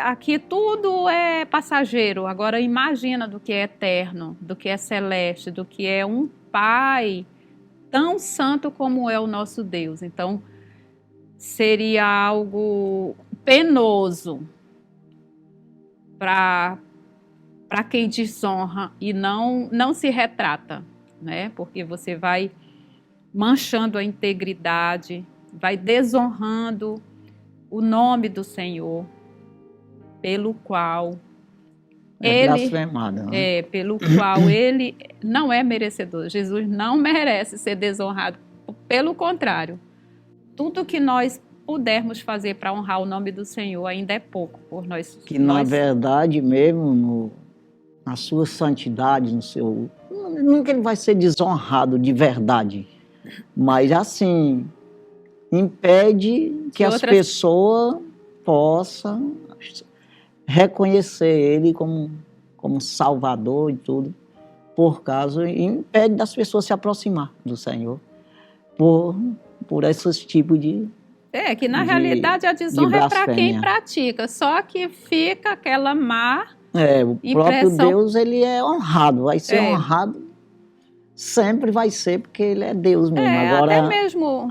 Aqui tudo é passageiro. Agora imagina do que é eterno, do que é celeste, do que é um Pai tão santo como é o nosso Deus. Então, seria algo penoso para quem desonra e não se retrata, né? Porque você vai manchando a integridade, vai desonrando o nome do Senhor, pelo qual pelo qual ele não é merecedor. Jesus não merece ser desonrado, pelo contrário. Tudo que nós pudermos fazer para honrar o nome do Senhor ainda é pouco por nós. Que na verdade mesmo, na sua santidade, nunca ele vai ser desonrado de verdade, mas assim, impede que as pessoas possam reconhecer ele como Salvador e tudo, e impede das pessoas se aproximar do Senhor por esses tipos de... que na realidade a desonra é para quem pratica, só que fica aquela má o próprio Deus, ele é honrado, vai ser honrado, sempre vai ser, porque ele é Deus mesmo. Até mesmo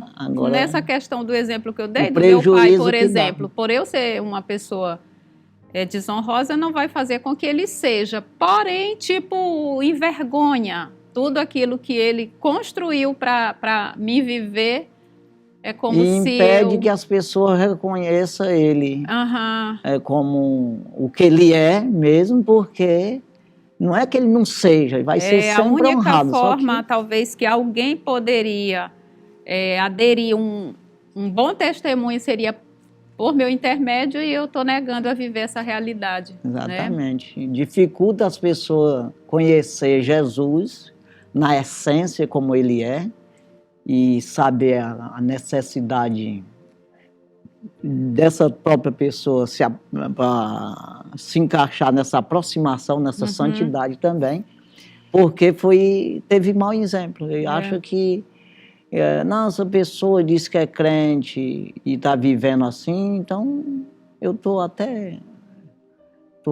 nessa questão do exemplo que eu dei, do meu pai, por exemplo, por eu ser uma pessoa desonrosa, não vai fazer com que ele seja, porém, envergonha tudo aquilo que ele construiu para me viver. É como impede que as pessoas reconheçam ele como o que ele é mesmo, porque não é que ele não seja, vai ser sempre honrado. A única forma, talvez, que alguém poderia aderir um bom testemunho seria por meu intermédio, e eu estou negando a viver essa realidade. Exatamente. Né? Dificulta as pessoas conhecer Jesus na essência como ele é, e saber a necessidade dessa própria pessoa se encaixar nessa aproximação, nessa santidade também, porque teve mau exemplo. Eu acho que essa pessoa diz que é crente e está vivendo assim, então eu estou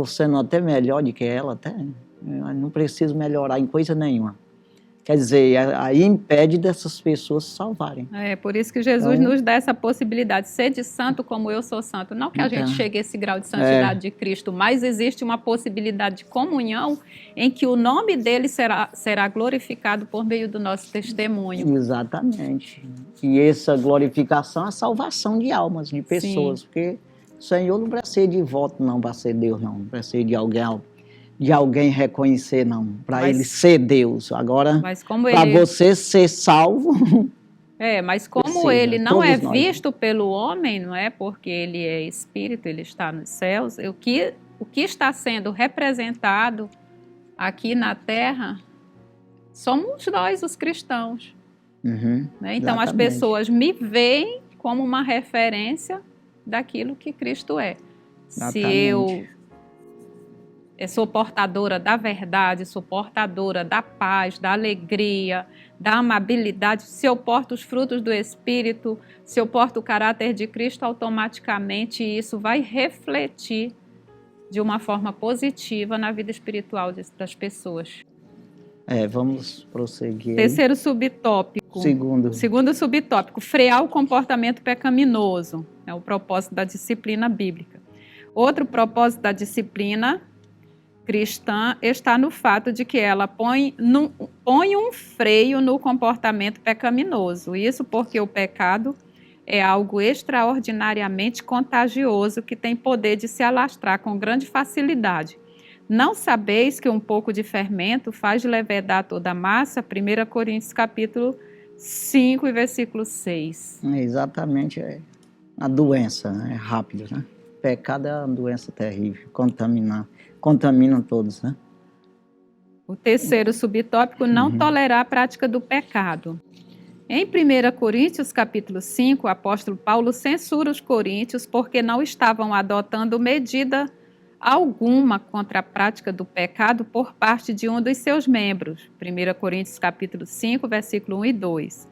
sendo até melhor do que ela, não preciso melhorar em coisa nenhuma. Quer dizer, aí impede dessas pessoas se salvarem. Por isso que Jesus nos dá essa possibilidade, ser de santo como eu sou santo. Não que a gente chegue a esse grau de santidade de Cristo, mas existe uma possibilidade de comunhão em que o nome dele será glorificado por meio do nosso testemunho. Exatamente. E essa glorificação é a salvação de almas, de pessoas. Sim. Porque o Senhor não precisa de voto, não, para ser Deus, não. Não precisa de alguém de alguém reconhecer, não. Para Mas- ele ser Deus. Agora, Mas como para ele, você ser salvo, mas como precisa, ele não todos é nós. visto pelo homem, não é? Porque ele é espírito, ele está nos céus. O que está sendo representado aqui na Terra somos nós, os cristãos. Uhum, Né? Então, as exatamente. pessoas me veem como uma referência daquilo que Cristo é. Se eu sou portadora da verdade, sou portadora da paz, da alegria, da amabilidade, se eu porto os frutos do Espírito, se eu porto o caráter de Cristo, automaticamente isso vai refletir de uma forma positiva na vida espiritual das pessoas. Vamos prosseguir. Aí. Terceiro subtópico. Segundo subtópico, frear o comportamento pecaminoso. É o propósito da disciplina bíblica. Outro propósito da disciplina cristã está no fato de que ela põe um freio no comportamento pecaminoso. Isso porque o pecado é algo extraordinariamente contagioso que tem poder de se alastrar com grande facilidade. Não sabeis que um pouco de fermento faz levedar toda a massa? 1 Coríntios capítulo 5 e versículo 6. Exatamente, a doença, né? É rápido, né? O pecado é uma doença terrível, contamina todos, né? O terceiro subtópico, não tolerar a prática do pecado. Em 1 Coríntios capítulo 5, o apóstolo Paulo censura os coríntios porque não estavam adotando medida alguma contra a prática do pecado por parte de um dos seus membros. 1 Coríntios capítulo 5, versículo 1 e 2.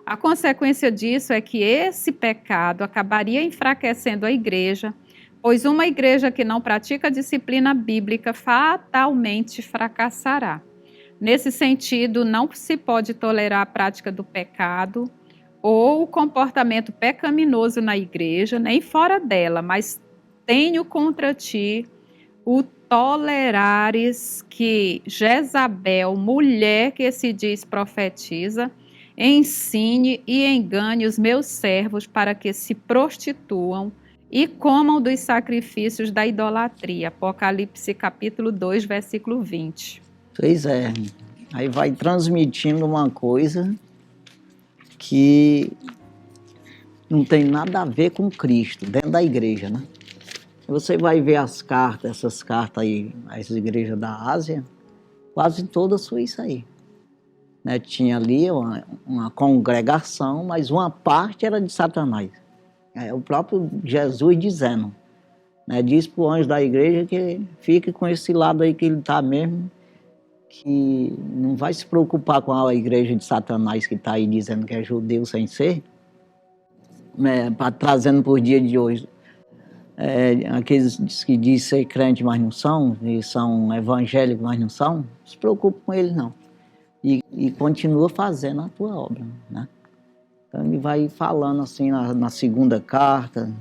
A consequência disso é que esse pecado acabaria enfraquecendo a igreja, pois uma igreja que não pratica a disciplina bíblica fatalmente fracassará. Nesse sentido, não se pode tolerar a prática do pecado ou o comportamento pecaminoso na igreja, nem fora dela, mas tenho contra ti o tolerares que Jezabel, mulher que se diz profetiza, ensine e engane os meus servos para que se prostituam e comam dos sacrifícios da idolatria. Apocalipse capítulo 2, versículo 20. Pois é, aí vai transmitindo uma coisa que não tem nada a ver com Cristo, dentro da igreja, né? Você vai ver as cartas, essas cartas aí, as igrejas da Ásia, quase todas foi isso aí. Né? Tinha ali uma congregação, mas uma parte era de Satanás. É o próprio Jesus dizendo, né? Diz para o anjo da igreja que fique com esse lado aí que ele está mesmo, que não vai se preocupar com a igreja de Satanás que está aí dizendo que é judeu sem ser, né? Trazendo por dia de hoje. Aqueles que dizem ser crente, mas não são, e são evangélicos, mas não são, não se preocupe com eles, não. E continua fazendo a tua obra, né? Então ele vai falando assim na segunda carta,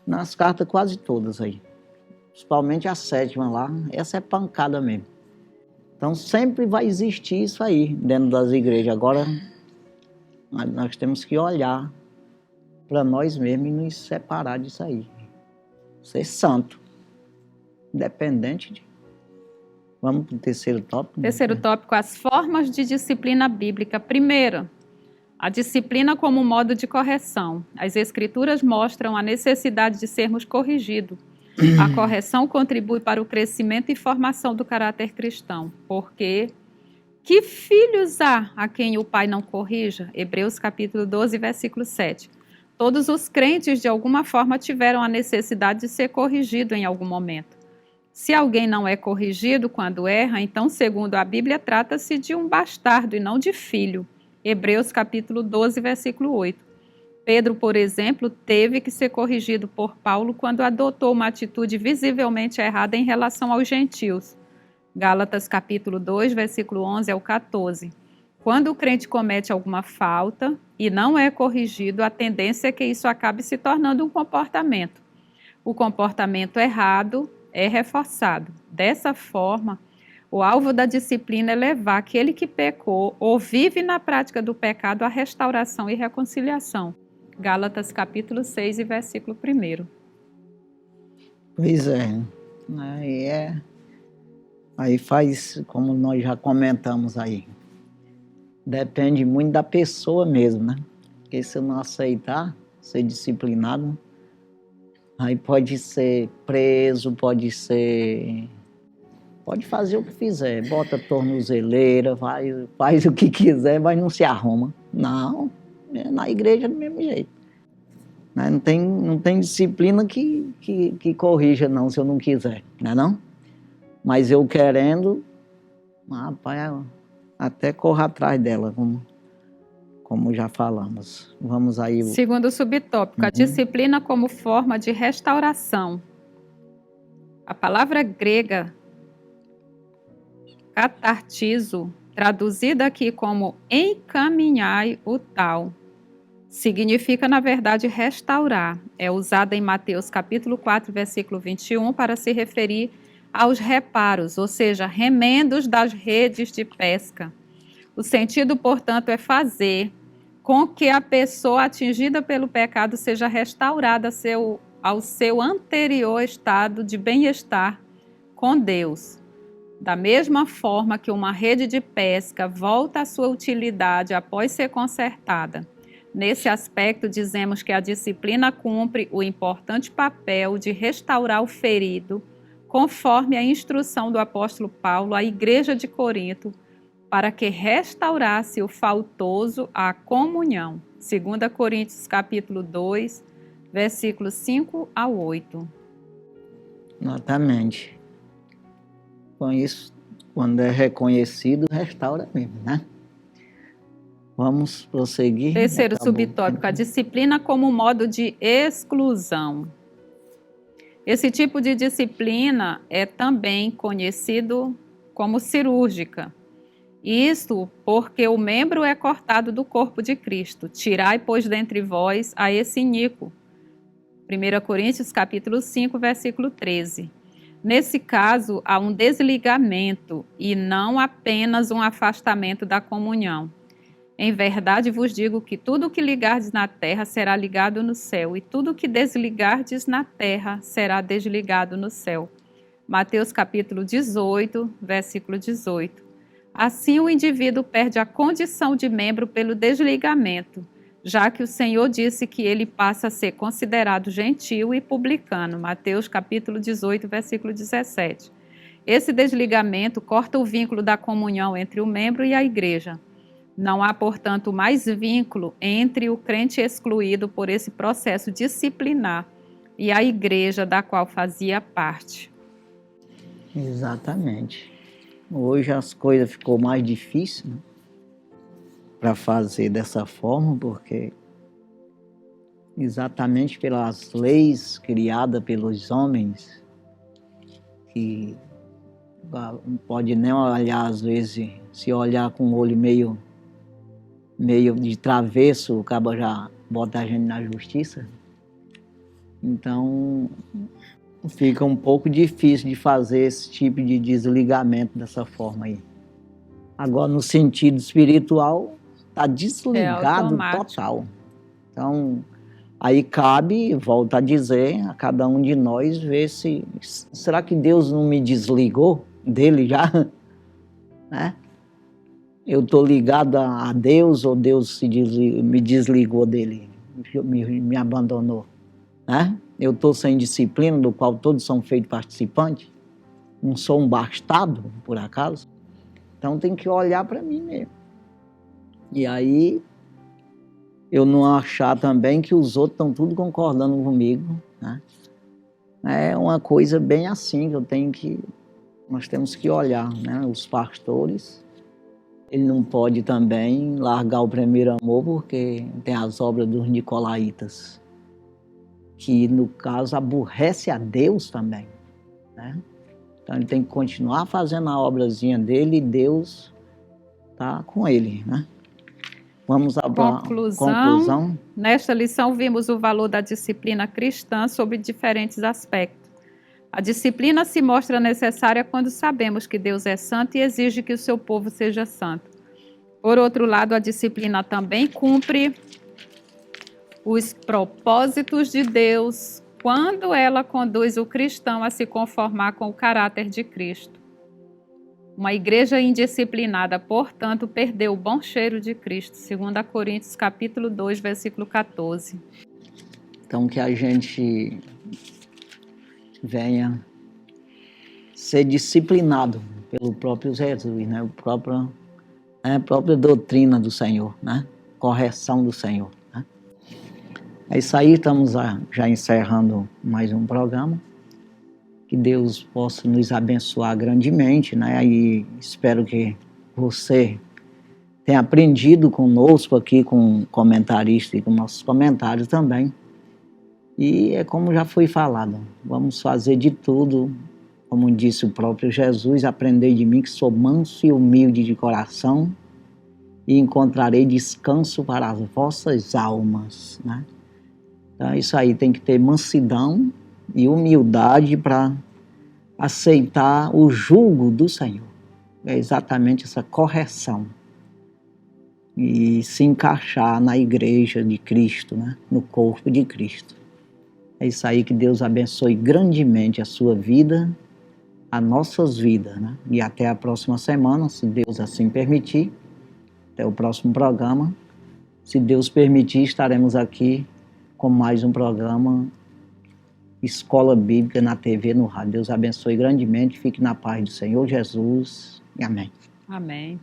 nas cartas quase todas aí. Principalmente a 7ª lá, essa é pancada mesmo. Então sempre vai existir isso aí dentro das igrejas. Agora nós temos que olhar para nós mesmos e nos separar disso aí. Ser santo, independente de... Vamos para o terceiro tópico. Terceiro tópico, as formas de disciplina bíblica. Primeiro, a disciplina como modo de correção. As escrituras mostram a necessidade de sermos corrigidos. A correção contribui para o crescimento e formação do caráter cristão. Porque que filhos há a quem o pai não corrija? Hebreus capítulo 12, versículo 7. Todos os crentes, de alguma forma, tiveram a necessidade de ser corrigido em algum momento. Se alguém não é corrigido quando erra, então, segundo a Bíblia, trata-se de um bastardo e não de filho. Hebreus capítulo 12, versículo 8. Pedro, por exemplo, teve que ser corrigido por Paulo quando adotou uma atitude visivelmente errada em relação aos gentios. Gálatas capítulo 2, versículo 11 ao 14. Quando o crente comete alguma falta e não é corrigido, a tendência é que isso acabe se tornando um comportamento. O comportamento errado é reforçado. Dessa forma, o alvo da disciplina é levar aquele que pecou ou vive na prática do pecado à restauração e reconciliação. Gálatas capítulo 6 e versículo 1. Pois é. Aí faz, como nós já comentamos aí, depende muito da pessoa mesmo, né? Porque se eu não aceitar ser disciplinado, aí pode ser preso, pode fazer o que fizer, bota tornozeleira, faz o que quiser, mas não se arruma. Não, é na igreja do mesmo jeito. Né? Não tem disciplina que corrija não, se eu não quiser, não é não? Mas eu querendo, rapaz, eu até corro atrás dela, como já falamos. Vamos aí. Segundo subtópico, a disciplina como forma de restauração. A palavra grega catartizo, traduzida aqui como encaminhai o tal, significa, na verdade, restaurar. É usada em Mateus capítulo 4, versículo 21, para se referir aos reparos, ou seja, remendos das redes de pesca. O sentido, portanto, é fazer com que a pessoa atingida pelo pecado seja restaurada ao seu anterior estado de bem-estar com Deus. Da mesma forma que uma rede de pesca volta à sua utilidade após ser consertada. Nesse aspecto, dizemos que a disciplina cumpre o importante papel de restaurar o ferido, conforme a instrução do apóstolo Paulo à igreja de Corinto, para que restaurasse o faltoso à comunhão. 2 Coríntios capítulo 2, versículos 5 a 8. Exatamente. Com isso, quando é reconhecido, restaura mesmo, né? Vamos prosseguir. Terceiro subtópico, a disciplina como modo de exclusão. Esse tipo de disciplina é também conhecido como cirúrgica. Isto porque o membro é cortado do corpo de Cristo. Tirai, pois, dentre vós a esse iníquo. 1 Coríntios capítulo 5, versículo 13. Nesse caso, há um desligamento e não apenas um afastamento da comunhão. Em verdade vos digo que tudo o que ligardes na terra será ligado no céu, e tudo o que desligardes na terra será desligado no céu. Mateus capítulo 18, versículo 18. Assim o indivíduo perde a condição de membro pelo desligamento, já que o Senhor disse que ele passa a ser considerado gentil e publicano. Mateus capítulo 18, versículo 17. Esse desligamento corta o vínculo da comunhão entre o membro e a igreja. Não há, portanto, mais vínculo entre o crente excluído por esse processo disciplinar e a igreja da qual fazia parte. Exatamente. Hoje as coisas ficou mais difíceis, né, para fazer dessa forma, porque exatamente pelas leis criadas pelos homens, que não pode nem olhar, às vezes, se olhar com o olho meio de travesso, o cabo já bota a gente na justiça. Então, fica um pouco difícil de fazer esse tipo de desligamento dessa forma aí. Agora, no sentido espiritual, está desligado total. Então, aí cabe, volto a dizer, a cada um de nós ver se... Será que Deus não me desligou dele já? Né? Eu estou ligado a Deus ou Deus me desligou dele, me abandonou? Né? Eu estou sem disciplina, do qual todos são feitos participantes? Não sou um bastardo, por acaso? Então tem que olhar para mim mesmo. E aí, eu não achar também que os outros estão tudo concordando comigo. Né? É uma coisa bem assim que nós temos que olhar. Né? Os pastores, ele não pode também largar o primeiro amor, porque tem as obras dos nicolaítas, que no caso aborrece a Deus também, né? Então ele tem que continuar fazendo a obrazinha dele e Deus está com ele, né? Vamos à conclusão. Nesta lição vimos o valor da disciplina cristã sob diferentes aspectos. A disciplina se mostra necessária quando sabemos que Deus é santo e exige que o seu povo seja santo. Por outro lado, a disciplina também cumpre os propósitos de Deus quando ela conduz o cristão a se conformar com o caráter de Cristo. Uma igreja indisciplinada, portanto, perdeu o bom cheiro de Cristo, segundo a Coríntios capítulo 2, versículo 14. Então que a gente venha ser disciplinado pelo próprio Jesus, né? A própria doutrina do Senhor, né? Correção do Senhor, né? É isso aí, estamos já encerrando mais um programa. Que Deus possa nos abençoar grandemente, né? E espero que você tenha aprendido conosco aqui, com o comentarista e com nossos comentários também. E é como já foi falado, vamos fazer de tudo, como disse o próprio Jesus, aprendei de mim que sou manso e humilde de coração e encontrarei descanso para as vossas almas, né? Então isso aí, tem que ter mansidão e humildade para aceitar o jugo do Senhor. É exatamente essa correção. E se encaixar na igreja de Cristo, né? No corpo de Cristo. É isso aí, que Deus abençoe grandemente a sua vida, as nossas vidas, né? E até a próxima semana, se Deus assim permitir. Até o próximo programa. Se Deus permitir, estaremos aqui com mais um programa Escola Bíblica na TV, no rádio. Deus abençoe grandemente. Fique na paz do Senhor Jesus. Amém. Amém.